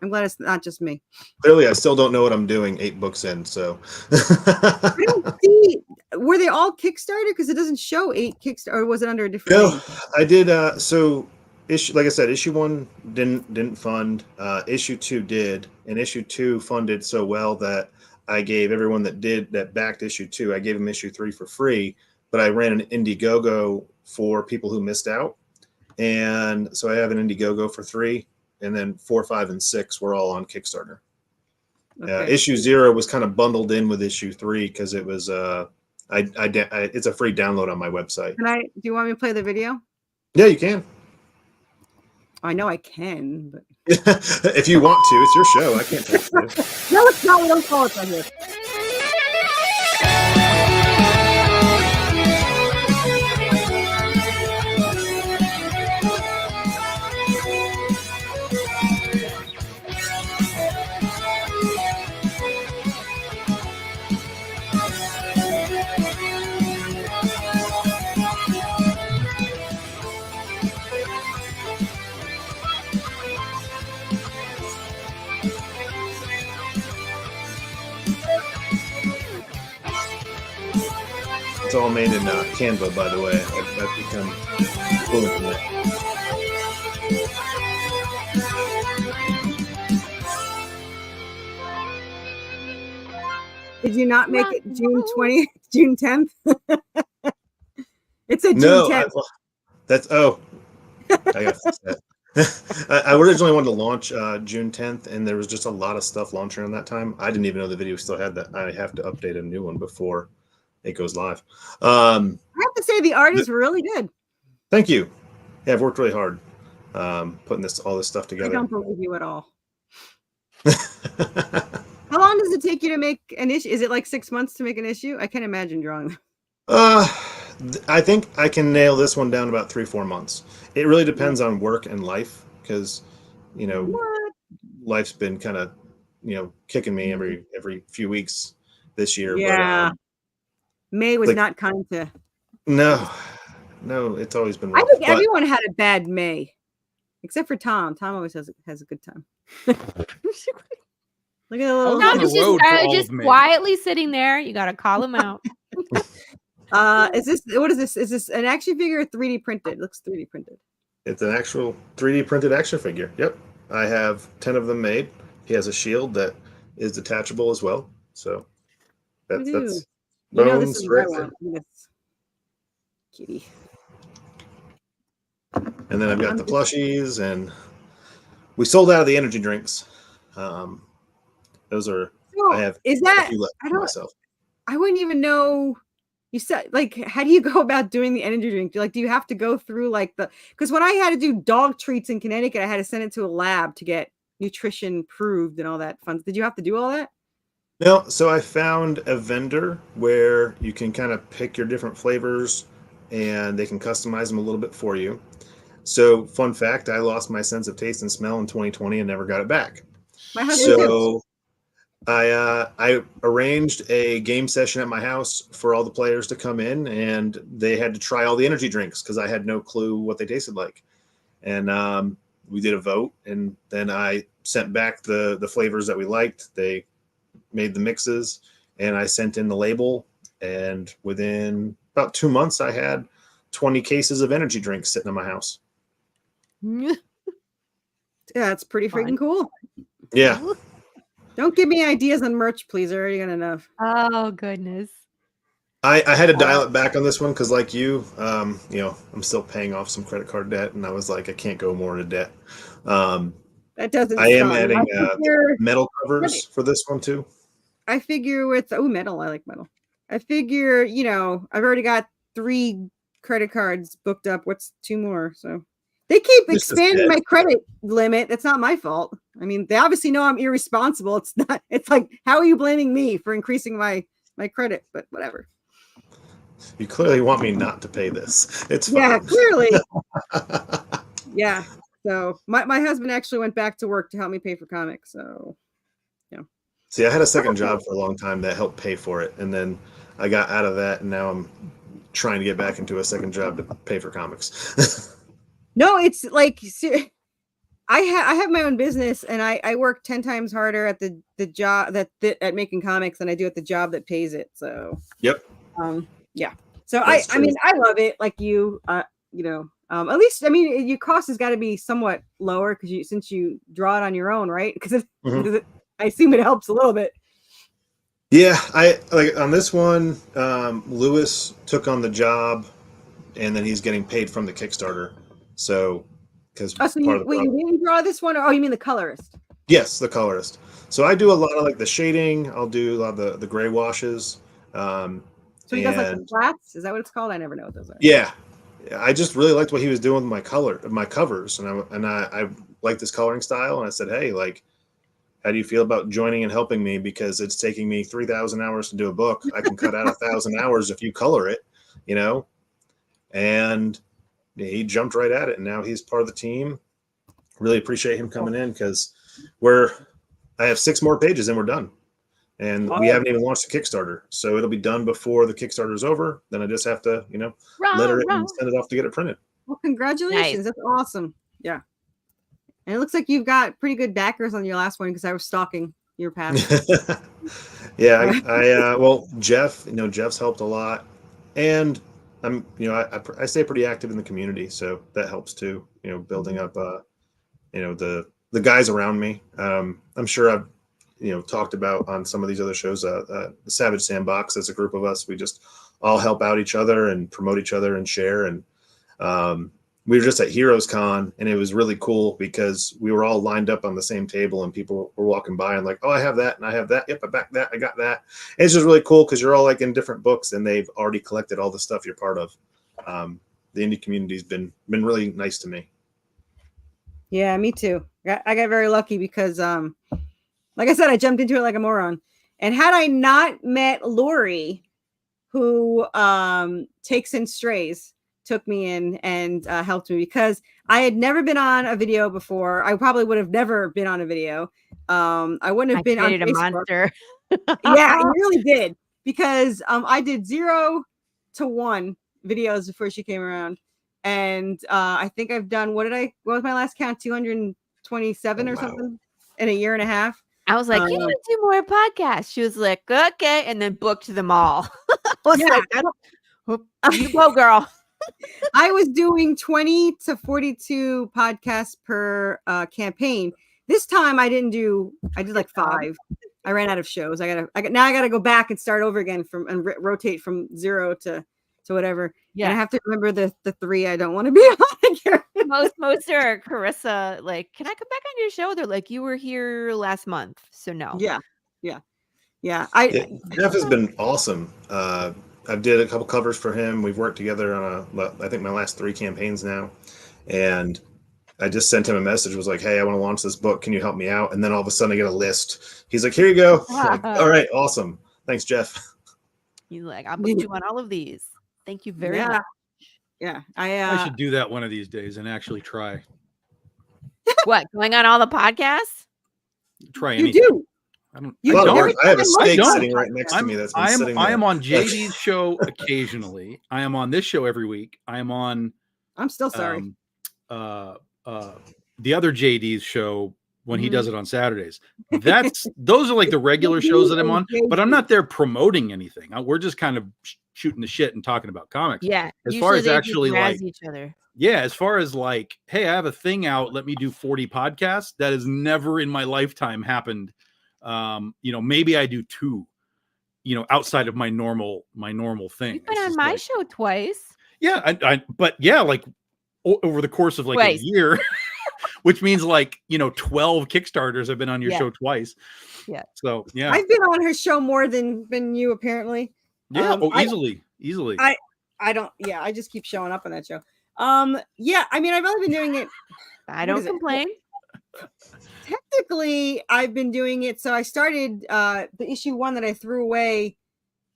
I'm glad it's not just me. Clearly, I still don't know what I'm doing 8 books in, so. I don't see. Were they all Kickstarter? Because it doesn't show 8 Kickstarter. Or was it under a different name? I did. So, like I said, issue 1 didn't fund. Issue 2 did, and issue 2 funded so well that I gave everyone that backed issue 2. I gave them issue 3 for free, but I ran an Indiegogo for people who missed out, and so I have an Indiegogo for 3. And then 4, 5, and 6 were all on Kickstarter. Okay. Issue 0 was kind of bundled in with issue 3 because it was it's a free download on my website. Do you want me to play the video? Yeah, you can. I know I can, but if you want to, it's your show. I can't tell you. No, it's not. We don't call it right here. It's all made in Canva, by the way. I've become fluent in it. Did you not make it June 20th, June 10th? It said June 10th. I got that. I originally wanted to launch June 10th, and there was just a lot of stuff launching on that time. I didn't even know the video still had that. I have to update a new one before it goes live. I have to say the art is really good. Thank you. Yeah, I've worked really hard putting all this stuff together. I don't believe you at all. How long does it take you to make an issue? Is it like 6 months to make an issue? I can't imagine drawing them. I think I can nail this one down about 3-4 months. It really depends on work and life because, life's been kind of, kicking me every few weeks this year. Yeah. But, May was not kind to. No, it's always been rough. I think everyone had a bad May, except for Tom. Tom always has a good time. Look at the little. Tom is just quietly sitting there. You got to call him out. Is this Is this an action figure or 3D printed? It looks 3D printed. It's an actual 3D printed action figure. Yep. I have 10 of them made. He has a shield that is detachable as well. So that's bones this is right what I there. want. Kitty. And then I've got the plushies, and we sold out of the energy drinks. Those are I have is that a few left for myself. I wouldn't even know. You said, how do you go about doing the energy drink? Do you have to go through because when I had to do dog treats in Connecticut, I had to send it to a lab to get nutrition proved and all that fun. Did you have to do all that? No. So I found a vendor where you can kind of pick your different flavors and they can customize them a little bit for you. So, fun fact, I lost my sense of taste and smell in 2020 and never got it back. My husband too. So I arranged a game session at my house for all the players to come in, and they had to try all the energy drinks because I had no clue what they tasted like. And we did a vote, and then I sent back the flavors that we liked. They made the mixes, and I sent in the label. And within about 2 months, I had 20 cases of energy drinks sitting in my house. Yeah, it's pretty freaking cool. Yeah. Don't give me ideas on merch, please. I already got enough. Oh goodness. I had to dial it back on this one because, like you know, I'm still paying off some credit card debt, and I was like, I can't go more into debt. That doesn't. I am sound- adding I figure, metal covers for this one too. I figure with metal. I like metal. I figure, you know, I've already got 3 credit cards booked up. What's 2 more? So they keep This is expanding it. my credit limit. That's not my fault. I mean, they obviously know I'm irresponsible. It's not. It's like, how are you blaming me for increasing my credit? But whatever. You clearly want me not to pay this. It's Yeah, fine. clearly. Yeah. So my husband actually went back to work to help me pay for comics. So See, I had a second job for a long time that helped pay for it, and then I got out of that, and now I'm trying to get back into a second job to pay for comics. no, it's like I have my own business, and I work 10 times harder at the job at making comics than I do at the job that pays it. So Yep. Yeah. So That's I mean, true. I love it. Like you know, at least, I mean, your cost has got to be somewhat lower because since you draw it on your own, right? Because I assume it helps a little bit. Yeah, I like on this one. Lewis took on the job, and then he's getting paid from the Kickstarter. So, because So you didn't draw this one? Oh, you mean the colorist? Yes, the colorist. So I do a lot of like the shading. I'll do a lot of the gray washes. So he does like the and- flats? Is that what it's called? I never know what those are. Yeah, I just really liked what he was doing with my covers, and I like this coloring style. And I said, hey, like, how do you feel about joining and helping me? Because it's taking me 3,000 hours to do a book. I can cut out 1,000 hours if you color it, you know. And he jumped right at it, and now he's part of the team. Really appreciate him coming in because I have 6 more pages and we're done. And we haven't even launched the Kickstarter. So it'll be done before the Kickstarter is over. Then I just have to, you know, letter it and send it off to get it printed. Well, congratulations. Nice. That's awesome. Yeah. And it looks like you've got pretty good backers on your last one because I was stalking your past. Yeah, well, Jeff, you know, Jeff's helped a lot. And I'm, you know, I stay pretty active in the community. So that helps too, you know, building up, you know, the guys around me. I'm sure I've, you know, talked about on some of these other shows, the Savage Sandbox. As a group of us, we just all help out each other and promote each other and share. And we were just at Heroes Con, and it was really cool because we were all lined up on the same table, and people were walking by and like, oh, I have that and I have that. Yep, I back that. I got that. And it's just really cool because you're all like in different books, and they've already collected all the stuff you're part of. The indie community's been really nice to me. Yeah, me too. I got very lucky because, like I said, I jumped into it like a moron. And had I not met Lori, who takes in strays, took me in and helped me because I had never been on a video before. I probably would have never been on a video. I wouldn't have been on created a Facebook. monster. Yeah, I really did because I did 0 to 1 videos before she came around, and I think I've done what was my last count? 227 or something in a year and a half. I was like, you need to do more podcasts. She was like, okay, and then booked them all. I was like, you go, girl. I was doing 20 to 42 podcasts per campaign. This time I did like 5. I ran out of shows. I gotta go back and start over again and rotate from 0 to whatever. Yeah, and I have to remember the 3 I don't want to be on again. most are Carissa. Like, can I come back on your show? They're like, you were here last month, so no. Yeah. Jeff has been awesome. I did a couple covers for him. We've worked together on I think my last 3 campaigns now, and I just sent him a message. Was like, hey, I want to launch this book. Can you help me out? And then all of a sudden I get a list. He's like, here you go. Like, all right, awesome. Thanks, Jeff. He's like, I'll put you on all of these. Thank you very much. Yeah, I should do that one of these days and actually try. What, going on all the podcasts? Try you anything. do. I don't. You I do. don't. I have a I steak don't. sitting right next to me that's been sitting there. I am on JD's show occasionally. I am on this show every week. I am on I'm still sorry. the other JD's show when he Mhm. does it on Saturdays. Those are like the regular shows that I'm on, but I'm not there promoting anything. We're just kind of shooting the shit and talking about comics. Yeah. As far usually as they actually just razz like each other. Yeah, as far as like, hey, I have a thing out, let me do 40 podcasts. That has never in my lifetime happened. Maybe I do 2, outside of my normal thing. You've been on my show twice. Yeah, but yeah, like over the course of like Twice. a year, which means like 12 Kickstarters have been on your show twice. Yeah. So yeah, I've been on her show more than you apparently. yeah. Easily. I don't. Yeah, I just keep showing up on that show. Yeah, I mean, I've only been doing it. I don't complain. Technically, I've been doing it. So I started the issue 1 that I threw away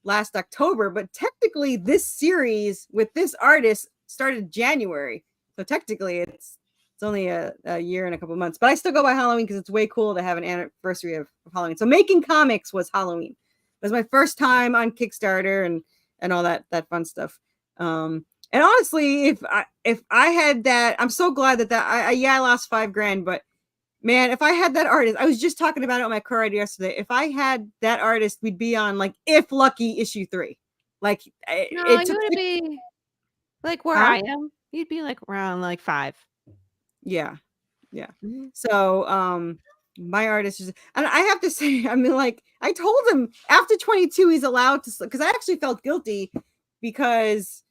last October, but technically this series with this artist started January. So technically it's only a year and a couple of months, but I still go by Halloween because it's way cool to have an anniversary of Halloween. So making comics was Halloween. It was my first time on Kickstarter and all that fun stuff. And honestly, if I had that, I'm so glad that I lost $5,000, but man, if I had that artist, I was just talking about it on my car ride yesterday. If I had that artist, we'd be on like, if lucky, issue 3. Like, No, you would be like where I am. You'd be like around like 5. Yeah. Mm-hmm. So, my artist is, and I have to say, I mean, like, I told him after 22, he's allowed to, because I actually felt guilty because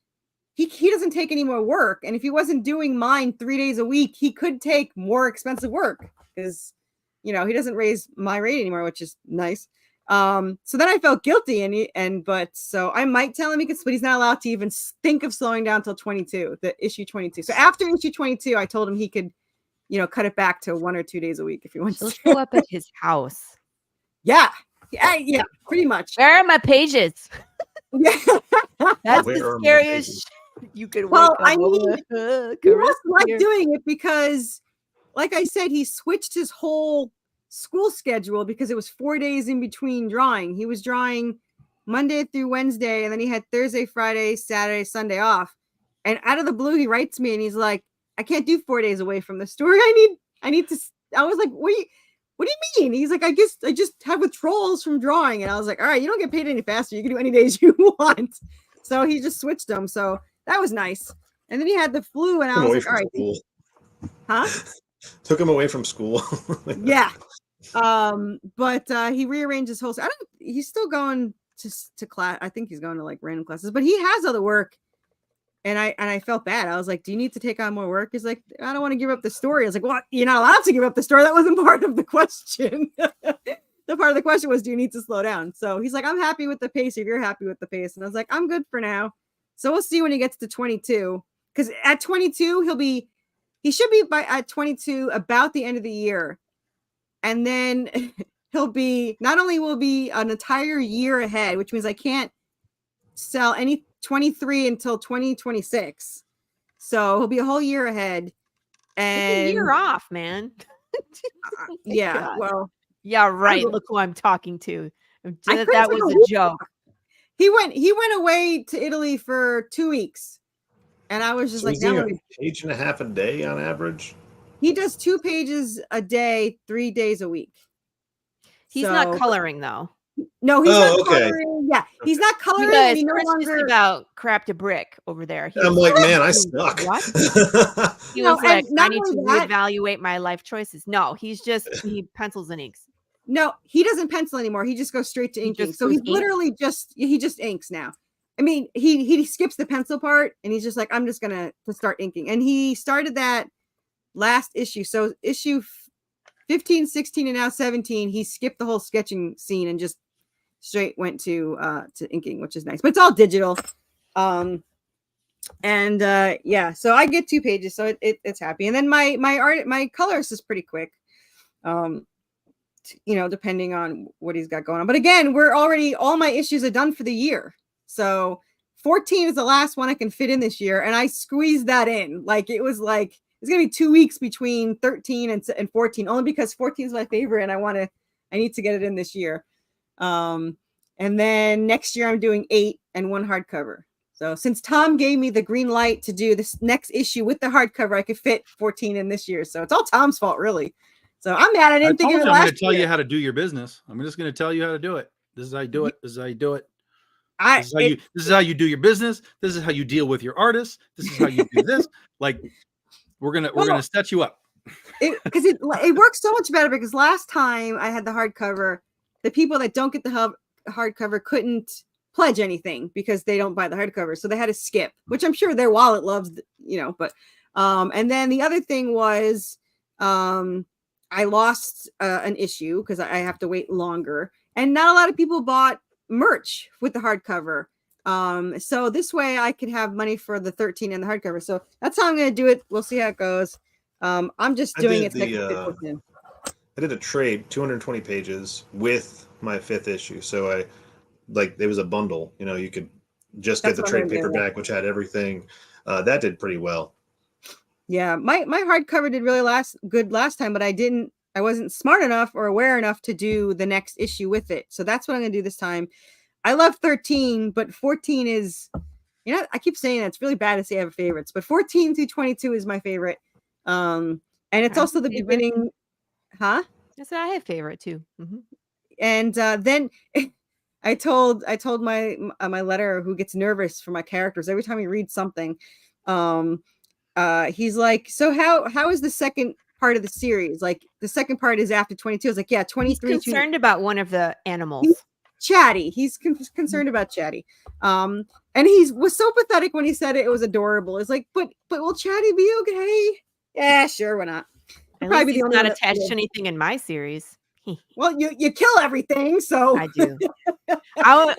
he doesn't take any more work. And if he wasn't doing mine 3 days a week, he could take more expensive work because, he doesn't raise my rate anymore, which is nice. So then I felt guilty so I might tell him he could, but he's not allowed to even think of slowing down till 22, the issue 22. So after issue 22, I told him he could, cut it back to 1 or 2 days a week if he wants He'll to. show up at his house. Yeah, pretty much. Where are my pages? Yeah. That's Where the are my scariest pages? you could. Well, I up mean, over. he must like doing it because, like I said, he switched his whole school schedule because it was 4 days in between drawing. He was drawing Monday through Wednesday, and then he had Thursday, Friday, Saturday, Sunday off. And out of the blue, he writes me and he's like, I can't do 4 days away from the story. I need to. I was like, what do you mean? He's like, I guess I just have withdrawals from drawing. And I was like, all right, you don't get paid any faster. You can do any days you want. So he just switched them. So that was nice. And then he had the flu, and I was like, all right. School. Huh? Took him away from school. Yeah. But he rearranged his whole. He's still going to class. I think he's going to like random classes, but he has other work. And I felt bad. I was like, do you need to take on more work? He's like, I don't want to give up the story. I was like, well, you're not allowed to give up the story. That wasn't part of the question. The part of the question was, do you need to slow down? So he's like, I'm happy with the pace if you're happy with the pace. And I was like, I'm good for now. So we'll see when he gets to 22. Because at 22, he should be at 22 about the end of the year. And then not only will be an entire year ahead, which means I can't sell any 23 until 2026. So he'll be a whole year ahead. And a year off, man. Yeah. God. Well, yeah, right. Look who I'm talking to. That was a joke. He went away to Italy for 2 weeks. And I was just so like, he's doing a page and a half a day on average. He does 2 pages a day, 3 days a week. He's not coloring though. No, he's not coloring. Yeah, he's not coloring. Guys, Chris is about crap to brick over there. I'm like, man, I suck. What? He was like, I need to reevaluate my life choices. No, he pencils and inks. No, he doesn't pencil anymore. He just goes straight to inking. So he's literally just inks now. I mean, he skips the pencil part and he's just like, I'm just gonna start inking. And he started that last issue. So issue 15, 16, and now 17, he skipped the whole sketching scene and just straight went to inking, which is nice. But it's all digital. Yeah, so I get 2 pages, so it's happy. And then my colorist is pretty quick. Depending on what he's got going on. But again, all my issues are done for the year. So 14 is the last one I can fit in this year, and I squeezed that in. Like it was like it's gonna be 2 weeks between 13 and 14, only because 14 is my favorite, and I need to get it in this year. And then next year I'm doing 8 and 1 hardcover. So since Tom gave me the green light to do this next issue with the hardcover, I could fit 14 in this year. So it's all Tom's fault, really. So I'm mad I didn't think of it last year. I'm going to tell you how to do your business. I'm just going to tell you how to do it. This is how you do it. This is how you do it. This is how you do your business. This is how you deal with your artists. This is how you do this. Like we're gonna set you up. Because it works so much better, because last time I had the hardcover, the people that don't get the hardcover couldn't pledge anything because they don't buy the hardcover, so they had to skip, which I'm sure their wallet loves, but and then the other thing was I lost an issue because I have to wait longer, and not a lot of people bought merch with the hardcover, so this way I could have money for the 13 and the hardcover. So that's how I'm going to do it. We'll see how it goes. I'm just doing it. I did a trade 220 pages with my 5th issue, so there was a bundle, you could just get the trade paperback, which had everything. That did pretty well. Yeah, my hardcover did really good last time, but I wasn't smart enough or aware enough to do the next issue with it. So that's what I'm going to do this time. I love 13, but 14 is, I keep saying it's really bad to say I have favorites, but 14 through 22 is my favorite. And it's also the beginning. Huh? Yes, I have favorite too. Mm-hmm. And then I told my letterer, who gets nervous for my characters every time he reads something. He's like, so how is the second part of the series? Like the second part is after 22. I was like, yeah, 23. He's concerned about one of the animals. Chatty. He's concerned about Chatty. And he was so pathetic when he said it. It was adorable. It's like, but will Chatty be okay? Yeah, sure, why not? Probably he's not attached to anything in my series. Well, you kill everything, so I do.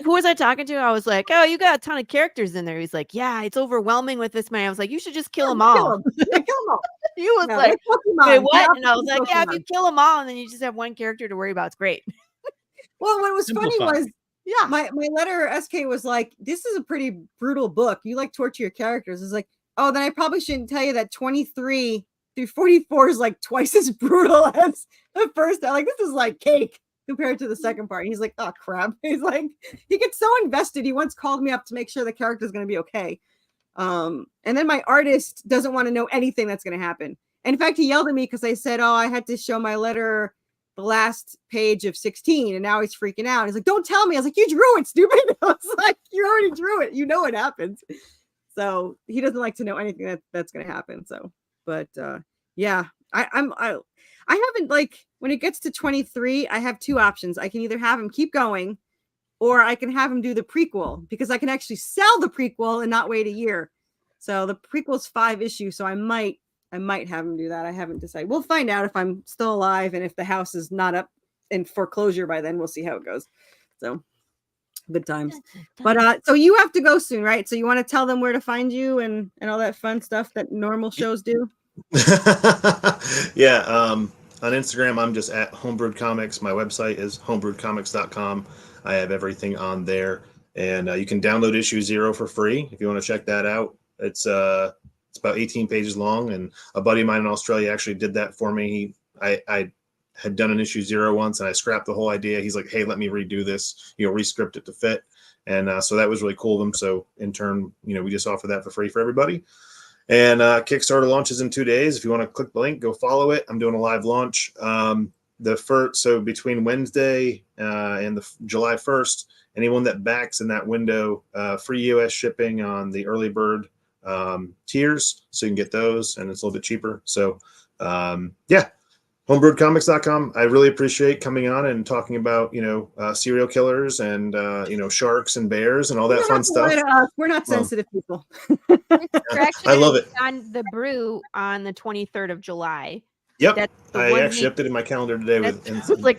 Who was I talking to? I was like, "Oh, you got a ton of characters in there." He's like, "Yeah, it's overwhelming with this man." I was like, "You should just kill them all." Kill them all. He was like, "Wait, what?" And I was like, "Yeah, if you kill them all, and then you just have one character to worry about, it's great." Well, what was funny was, my letter SK was like, "This is a pretty brutal book. You like torture your characters." It's like, oh, then I probably shouldn't tell you that 23 through 44 is like twice as brutal as the first. Like, this is like cake compared to the second part. He's like, oh crap. He's like, he gets so invested. He once called me up to make sure the character is going to be okay. And then my artist doesn't want to know anything that's going to happen. And in fact, he yelled at me because I said, oh, I had to show my letter the last page of 16, and now he's freaking out. He's like, don't tell me. I was like, you drew it, stupid. I was like, you already drew it. You know what happens. So he doesn't like to know anything that's going to happen. So, but yeah, I haven't, like, when it gets to 23, I have 2 options. I can either have him keep going, or I can have him do the prequel, because I can actually sell the prequel and not wait a year. So the prequel's 5 issues. So I might have him do that. I haven't decided. We'll find out if I'm still alive, and if the house is not up in foreclosure by then. We'll see how it goes. So good times. But so you have to go soon, right? So you want to tell them where to find you and all that fun stuff that normal shows do? Yeah. On Instagram, I'm just at Homebrewed Comics. My website is homebrewedcomics.com. I have everything on there, and you can download issue 0 for free if you want to check that out. It's about 18 pages long, and a buddy of mine in Australia actually did that for me. I had done an issue 0 once, and I scrapped the whole idea. He's like, hey, let me redo this, re-script it to fit. And so that was really cool of him. So in turn, we just offer that for free for everybody. And Kickstarter launches in 2 days. If you want to click the link, go follow it. I'm doing a live launch. So between Wednesday and the July 1st, anyone that backs in that window, free US shipping on the early bird tiers, so you can get those, and it's a little bit cheaper. So yeah, homebrewedcomics.com. I really appreciate coming on and talking about serial killers and sharks and bears and all that fun stuff. We're not sensitive people. I love it. On the brew on the 23rd of July. Yep, I actually updated my calendar today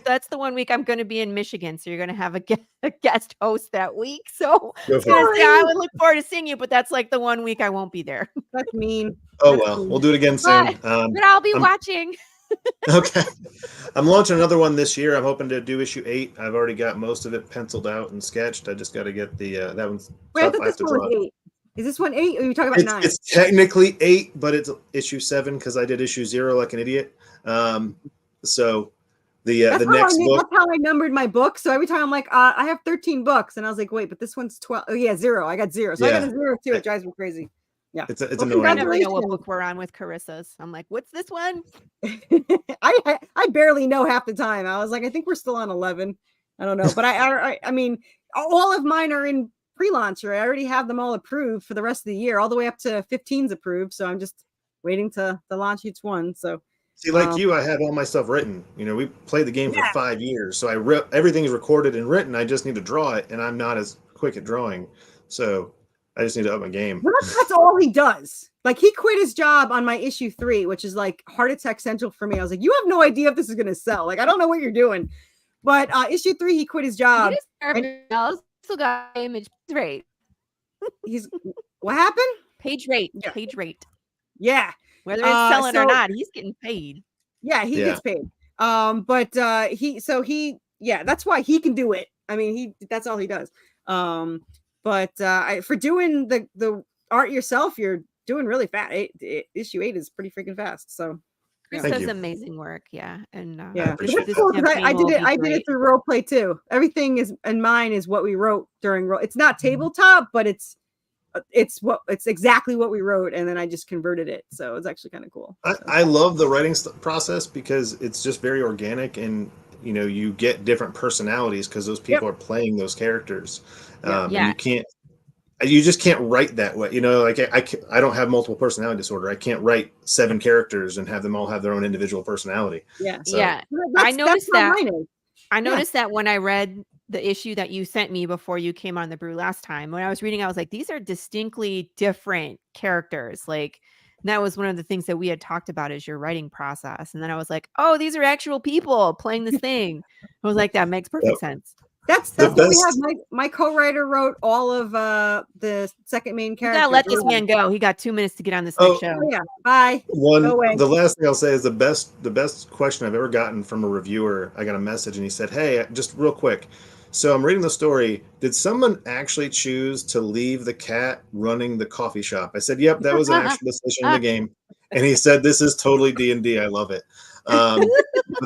that's the 1 week I'm going to be in Michigan, so you're going to have a guest host that week. So I would look forward to seeing you, but that's like the 1 week I won't be there. That's mean. Oh well, we'll do it again soon. But I'll be watching. Okay. I'm launching another one this year. I'm hoping to do issue 8. I've already got most of it penciled out and sketched. I just got to get the that one's Wait, I tough. thought I have this to one draw was it. 8. Is this one 8 or are you talking about 9? It's technically 8, but it's issue 7 because I did issue 0 like an idiot. So the next book. That's how I numbered my book. So every time I'm like, I have 13 books, and I was like, wait, but this one's 12. Oh yeah, 0. I got 0. So I got a 0 too. It drives me crazy. Yeah, It's well, annoying. I never know what book we're on with Carissa's. I'm like, what's this one? I barely know half the time. I was like, I think we're still on 11. I don't know, but I mean, all of mine are in pre-launcher. I already have them all approved for the rest of the year, all the way up to 15's approved. So I'm just waiting to launch each one. So see, like you, I have all my stuff written. You know, we played the game for 5 years, so everything is recorded and written. I just need to draw it, and I'm not as quick at drawing, so I just need to up my game. Well, that's all he does. Like, he quit his job on my issue 3, which is like Heart Attack Central for me. I was like, you have no idea if this is going to sell. Like, I don't know what you're doing. But issue 3, he quit his job. Still got image rate. What happened? Page rate. Yeah. Page rate. Yeah. Whether it's selling or not, he's getting paid. Yeah, he gets paid. But that's why he can do it. I mean, that's all he does. But for doing the art yourself, you're doing really fast. Issue 8 is pretty freaking fast. So Chris does amazing work. Yeah. And yeah, I did it through role play too. Everything is in mine is what we wrote during role. It's not tabletop, but it's exactly what we wrote, and then I just converted it. So it's actually kind of cool. I love the writing process because it's just very organic, and you know, you get different personalities because those people are playing those characters. And you just can't write that way. You know, like I don't have multiple personality disorder. I can't write 7 characters and have them all have their own individual personality. Yeah. So. Yeah. I noticed that. I noticed that when I read the issue that you sent me before you came on the brew last time. When I was reading, I was like, these are distinctly different characters. Like, that was one of the things that we had talked about is your writing process. And then I was like, oh, these are actual people playing this thing. I was like, that makes perfect sense. That's what we have. My co-writer wrote all of the second main character. You gotta let this man go. He got 2 minutes to get on this next show. Oh, yeah. Bye. The last thing I'll say is the best question I've ever gotten from a reviewer. I got a message and he said, "Hey, just real quick. So I'm reading the story. Did someone actually choose to leave the cat running the coffee shop?" I said, "Yep, that was an actual decision in the game." And he said, "This is totally D&D. I love it."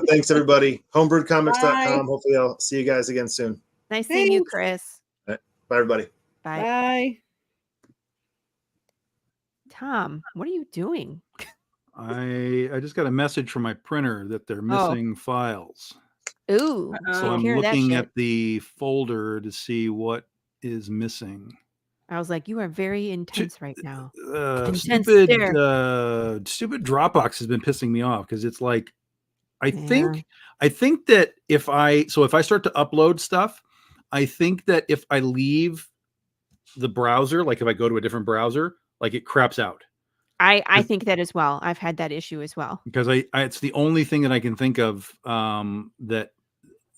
Thanks, everybody. Homebrewedcomics.com. Hopefully I'll see you guys again soon. Nice seeing you, Chris. Bye, everybody. Bye. Bye. Tom, what are you doing? I just got a message from my printer that they're missing files. Ooh. So I'm looking at the folder to see what is missing. I was like, you are very intense right now. Stupid Dropbox has been pissing me off because it's like, I think that if I start to upload stuff, I think that if I leave the browser, like if I go to a different browser, like it craps out. I think that as well. I've had that issue as well. Because it's the only thing that I can think of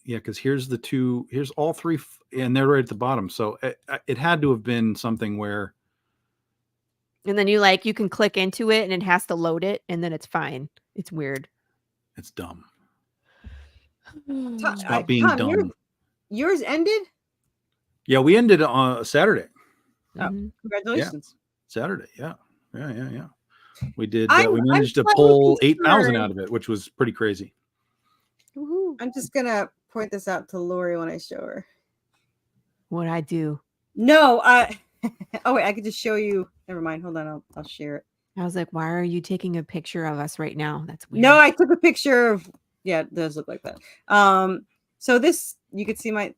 because here's all 3 and they're right at the bottom. So it had to have been something where. And then you can click into it and it has to load it and then it's fine. It's weird. It's dumb. Stop being dumb. Yours ended? Yeah, we ended on Saturday. Oh, congratulations. Yeah. Saturday. Yeah. We did. We managed to pull 8,000 out of it, which was pretty crazy. Woo-hoo. I'm just gonna point this out to Lori when I show her. What'd I do? No, oh wait, I could just show you. Never mind. Hold on, I'll share it. I was like, why are you taking a picture of us right now? That's weird. No, I took a picture of. Yeah, it does look like that. So this you could see my.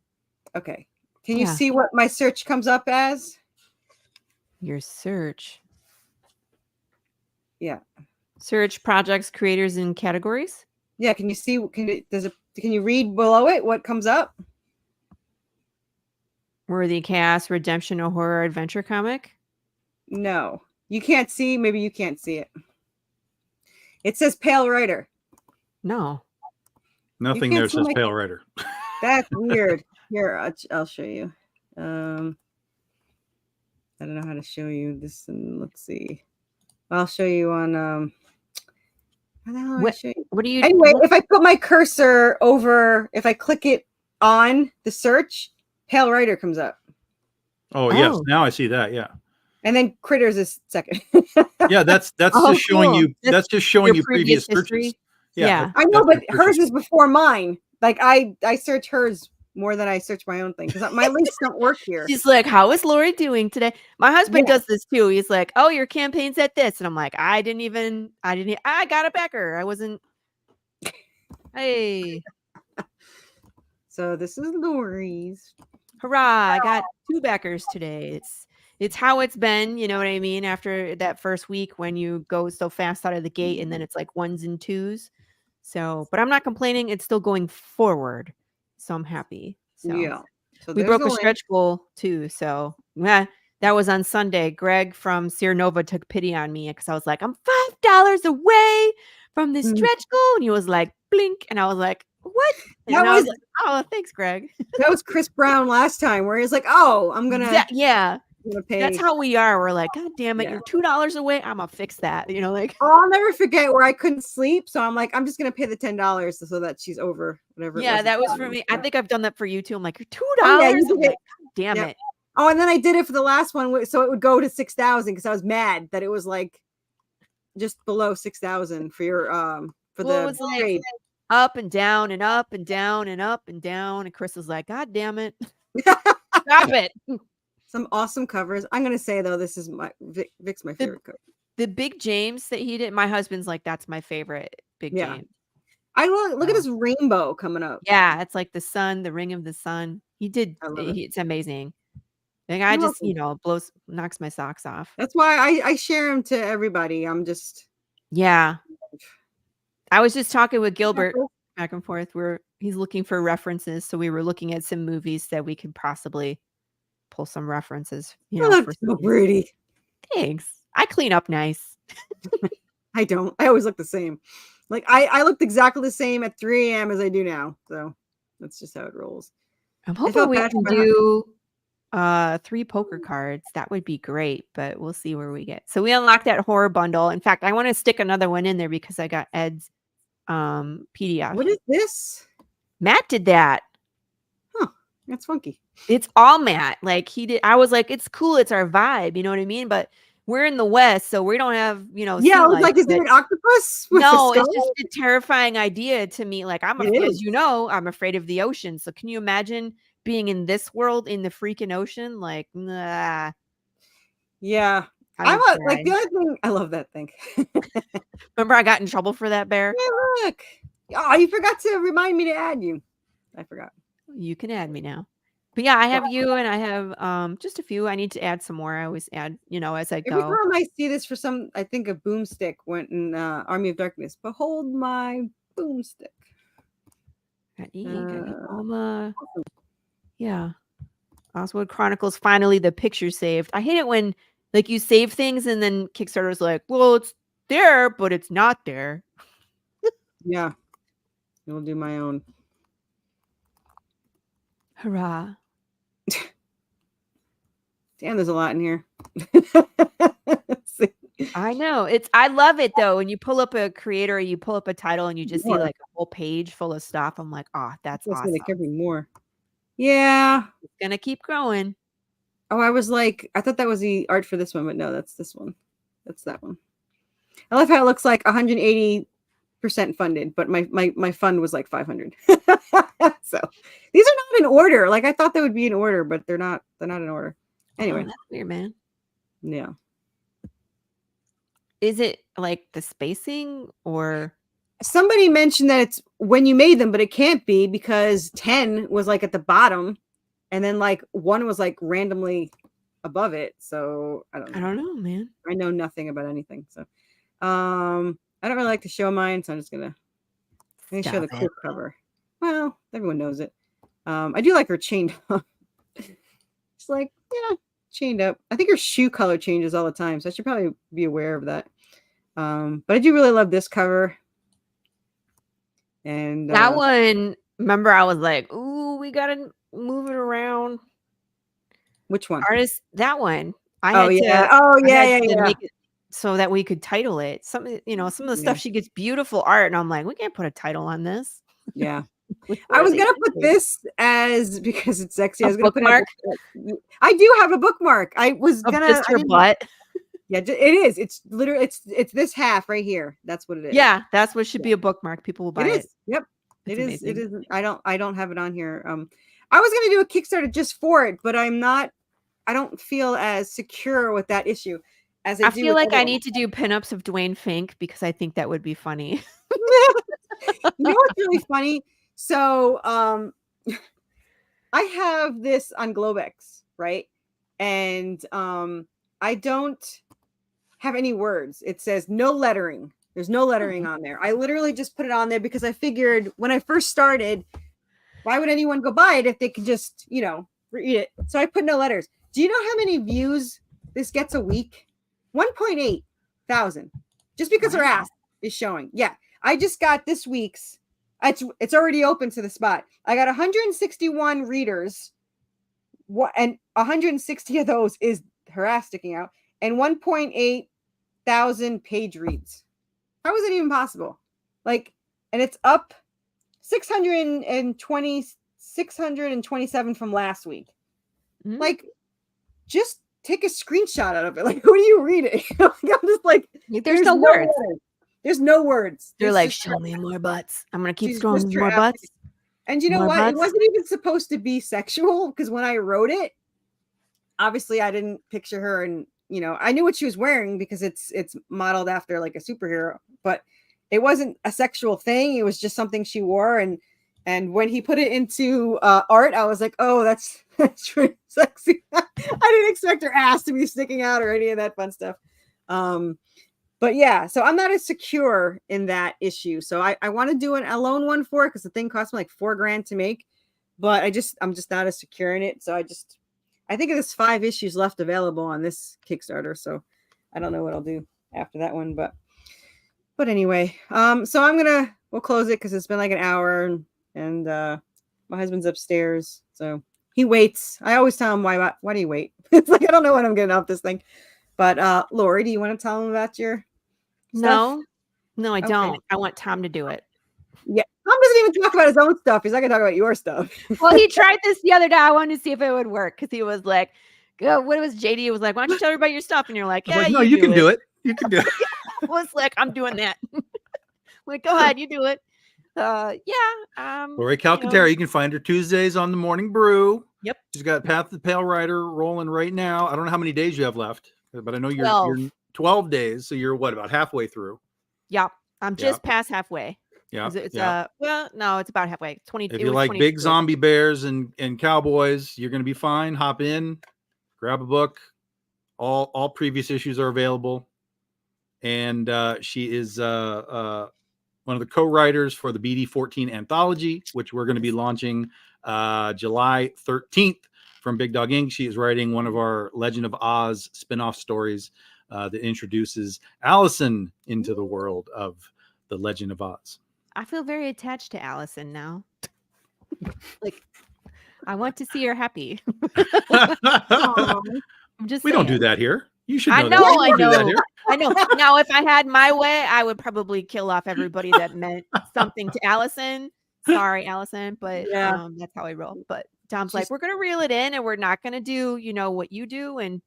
Okay, can you see what my search comes up as? Your search. Yeah. Search projects, creators, and categories. Yeah. Can you see? Can you read below it what comes up? Worthy Chaos, Redemption, a horror adventure comic. No, you can't see. Maybe you can't see it. It says Pale Rider. No. Nothing there says Pale Rider. That's weird. Here, I'll show you. I don't know how to show you this. And let's see. I'll show you on. How the hell do I show you? What do you? Anyway, if I put my cursor over, if I click it on the search, Pale Rider comes up. Oh, yes. Oh. Now I see that. Yeah. And then Critters is second. Yeah, that's Oh, just showing cool. you. That's just showing Your you previous history? searches. Yeah. I know, that's but hers searches. is before mine. Like I search hers more than I search my own thing because my links don't work here. She's like, how is Lori doing today? My husband Yeah. does this too. He's like, oh, your campaign's at this. And I'm like, I got a backer. I wasn't. Hey, So this is Lori's. hurrah. I got 2 backers today. It's how it's been, you know what I mean? After that first week when you go so fast out of the gate and then it's like 1s and 2s. So, but I'm not complaining. It's still going forward. So I'm happy. So Yeah. So we there's broke the a link. stretch goal too. So yeah, that was on Sunday. Greg from Sierra Nova took pity on me because I was like, I'm $5 away from this Mm. stretch goal. And he was like, blink. And I was like, what? And That I was was- like, oh, thanks, Greg. That was Chris Brown last time where he's like, oh, I'm gonna Yeah, pay. that's how we are. We're like, God damn it, Yeah. you're $2 away. I'm gonna fix that. You know, like I'll never forget where I couldn't sleep. So I'm like, I'm just gonna pay the $10 so that she's over whatever. yeah, it that was was for me. I think I've done that for you too. I'm like, you're $2. Oh, yeah, you I'm did like, it. God damn Yep. it. Oh, and then I did it for the last one, so it would go to 6,000 because I was mad that it was like just below 6,000 for your for Well, it the was like trade. up and down and up and down and up and down. And Chris was like, God damn it. Stop it. Some awesome covers. I'm gonna say though, this is my Vic's my favorite cover. The Big James that he did, my husband's like, that's my favorite Big Yeah. James. I look at Wow. this rainbow coming up. Yeah, it's like the sun, the ring of the sun. He did. I love it. It's amazing. Like I You're just, welcome. knocks my socks off. That's why I share them to everybody. I'm just Yeah. I was just talking with Gilbert back and forth. He's looking for references, so we were looking at some movies that we could possibly pull some references. You know, look for so pretty. Thanks. I clean up nice. I don't. I always look the same. Like I looked exactly the same at 3 a.m. as I do now. So that's just how it rolls. I'm felt hoping we bad can for my do 3 poker cards. That would be great, but we'll see where we get. So we unlocked that horror bundle. In fact, I want to stick another one in there because I got Ed's PDF. What is this? Matt did that. That's funky. It's all Matt. Like he did. I was like, it's cool. It's our vibe. You know what I mean? But we're in the West, so we don't have, Yeah, sea I was like, lights, is it but- an octopus? With a No, it's skull? just a terrifying idea to me. Like I'm, It as is. you know, I'm afraid of the ocean. So can you imagine being in this world in the freaking ocean? Like, nah. Yeah. I I'm would like cry. the other thing. I love that thing. Remember, I got in trouble for that, Bear. Yeah, look. Oh, you forgot to remind me to add you. I forgot. You can add me now. But yeah, I have you, and I have just a few. I need to add some more. I always add, as I Every go. time I see this for some, I think of Boomstick went in Army of Darkness. Behold my boomstick. Got Alma. Yeah. Oswald Chronicles. Finally, the picture saved. I hate it when like you save things and then Kickstarter's like, well, it's there, but it's not there. Yeah. I'll do my own. Hurrah. Damn, there's a lot in here. I know. I love it though. When you pull up a creator, you pull up a title and you just see More. like a whole page full of stuff. I'm like, oh, that's It's awesome. gonna give me more. Yeah. It's gonna keep growing. Oh, I was like, I thought that was the art for this one, but no, that's this one. That's that one. I love how it looks like 180% funded, but my fund was like 500. So these are not in order. Like I thought they would be in order, but they're not in order. Anyway, Oh, that's weird, man. yeah. Is it like the spacing or Somebody mentioned that it's when you made them, but it can't be because 10 was like at the bottom and then like 1 was like randomly above it. So I don't know. I don't know, man. I know nothing about anything. So I don't really like to show mine, so I'm just gonna show the Stop cool it. cover. Well, everyone knows it. I do like her chained up. It's like, yeah, chained up. I think her shoe color changes all the time, so I should probably be aware of that. But I do really love this cover. And That one, remember I was like, ooh, we gotta move it around. which one? Artist, that one. Oh yeah. Oh I yeah, had yeah, to yeah. make it so that we could title it. Some of the stuff she gets beautiful art, and I'm like, we can't put a title on this. Yeah. Like, I where was are they gonna gonna put do? this as because it's sexy. I A was gonna bookmark? put it. I do have a bookmark. I was Of gonna. just I her didn't- butt. Yeah, it is. It's literally it's this half right here. That's what it is. Yeah, that's what should be a bookmark. People will buy it it. is. Yep, It's it is. It amazing. is. I don't have it on here. I was gonna do a Kickstarter just for it, but I'm not. I don't feel as secure with that issue as I do feel with like other I ones. need to do pinups of Dwayne Fink because I think that would be funny. You know what's really funny? So I have this on Globex, right? And I don't have any words. It says no lettering. There's no lettering on there. I literally just put it on there because I figured when I first started, why would anyone go buy it if they could just, read it? So I put no letters. Do you know how many views this gets a week? 1.8 thousand. Just because her ass is showing. Yeah. I just got this week's. It's already open to the spot. I got 161 readers. And 160 of those is her ass sticking out, and 1.8 thousand page reads. How is it even possible? Like, and it's up 627 from last week. Mm. Like, just take a screenshot out of it. Like, who are you reading? I'm just like, There's no words. There's no words. They're like, show me more butts. I'm gonna keep She's scrolling just more your butts. And you know More what? It butts. wasn't even supposed to be sexual because when I wrote it, obviously I didn't picture her, and I knew what she was wearing because it's modeled after like a superhero, but it wasn't a sexual thing. It was just something she wore, and when he put it into art, I was like, oh, that's really sexy. I didn't expect her ass to be sticking out or any of that fun stuff. But yeah, so I'm not as secure in that issue. So I want to do a loan one for it because the thing cost me like $4,000 to make, but I'm just not as secure in it. So I think there's 5 issues left available on this Kickstarter. So I don't know what I'll do after that one, but anyway, so we'll close it because it's been like an hour and my husband's upstairs. So he waits. I always tell him, why do you wait? It's like, I don't know when I'm getting off this thing. But Lori, do you want to tell him about your stuff? No, I don't. I want Tom to do it. Yeah. Tom doesn't even talk about his own stuff. He's not gonna talk about your stuff. Well, he tried this the other day. I wanted to see if it would work because he was like, what was JD was like, why don't you tell everybody your stuff? And you're like, yeah, no, you can do it. You can do it. I was like, I'm doing that. Like, go ahead, you do it. Lori Calcaterra, you can find her Tuesdays on the Morning Brew. Yep. She's got Path of the Pale Rider rolling right now. I don't know how many days you have left, but I know you're 12 days. So you're about halfway through. Yeah. I'm just past halfway. Yeah. It's no, it's about halfway. 20. If you like big zombie bears and cowboys, you're going to be fine. Hop in, grab a book. All previous issues are available. And she is one of the co-writers for the BD14 anthology, which we're going to be launching July 13th from Big Dog Inc. She is writing one of our Legend of Oz spin-off stories that introduces Allison into the world of the Legend of Oz. I feel very attached to Allison now. Like, I want to see her happy. I'm just we saying. don't do that here. You should know. I know. I know. I know. Now, if I had my way, I would probably kill off everybody that meant something to Allison. Sorry, Allison, but that's how I roll. But Tom's like, we're gonna reel it in, and we're not gonna do, what you do and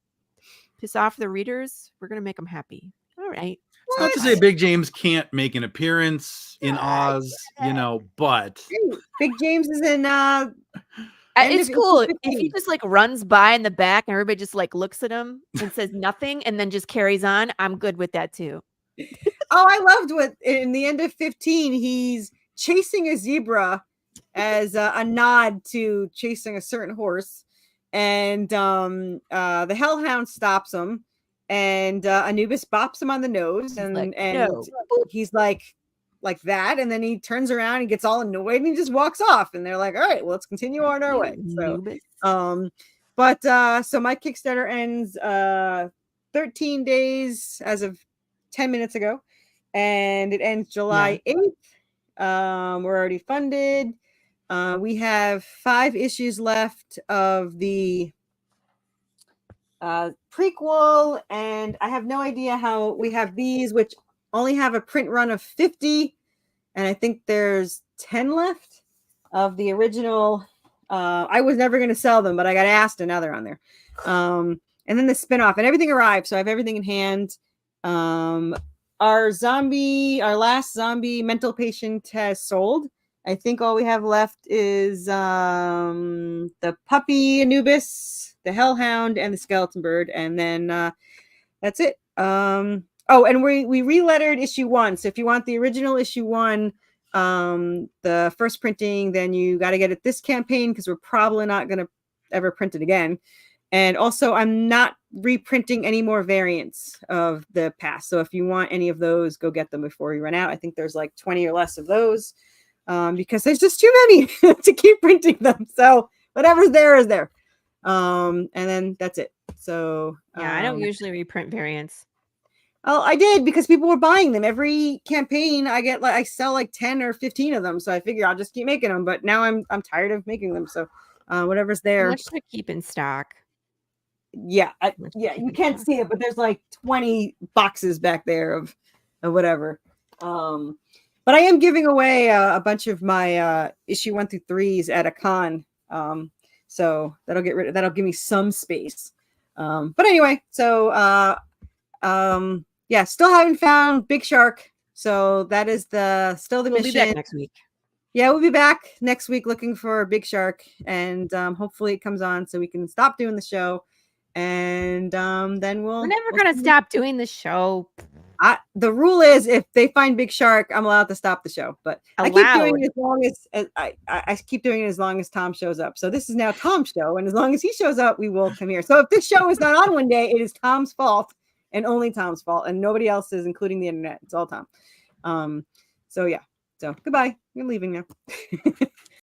piss off the readers. We're gonna make them happy. All right. It's not to say Big James can't make an appearance in Oz, but Big James is in it's cool if he just like runs by in the back and everybody just like looks at him and says nothing and then just carries on. I'm good with that too. Oh, I loved what in the end of 15 he's chasing a zebra as a nod to chasing a certain horse, and the hellhound stops him, and Anubis bops him on the nose, and no. he's like that, and then he turns around and gets all annoyed and he just walks off, and they're like, all right, well, let's continue on our way. So so my Kickstarter ends 13 days as of 10 minutes ago, and it ends July 8th. We're already funded. We have 5 issues left of the prequel, and I have no idea how we have these, which only have a print run of 50, and I think there's 10 left of the original. I was never going to sell them, but I got asked, and now they're on there. And then the spinoff, and everything arrived, so I have everything in hand. Our last zombie mental patient has sold. I think all we have left is the puppy Anubis, the Hellhound, and the Skeleton Bird, and then that's it. Oh, and we relettered issue 1. So if you want the original issue 1, the first printing, then you got to get it this campaign because we're probably not going to ever print it again. And also, I'm not reprinting any more variants of the past. So if you want any of those, go get them before you run out. I think there's like 20 or less of those because there's just too many to keep printing them. So whatever's there is there. And then that's it. So yeah, I don't usually reprint variants. Oh, I did because people were buying them. Every campaign I sell like 10 or 15 of them. So I figure I'll just keep making them. But now I'm tired of making them. So whatever's there. Much to keep in stock. Yeah, you can't see it, but there's like 20 boxes back there of whatever. But I am giving away a bunch of my issue 1 through 3s at a con. So that'll give me some space. But anyway, so yeah, still haven't found Big Shark. So that is still the mission. We'll be back next week. Yeah, we'll be back next week looking for Big Shark, and hopefully it comes on so we can stop doing the show. And then we're never gonna stop doing the show. The rule is if they find Big Shark, I'm allowed to stop the show. But I keep doing it as long as I keep doing it as long as Tom shows up. So this is now Tom's show, and as long as he shows up, we will come here. So if this show is not on one day, it is Tom's fault and only Tom's fault, and nobody else's, including the internet. It's all Tom. So yeah. So goodbye. You're leaving now.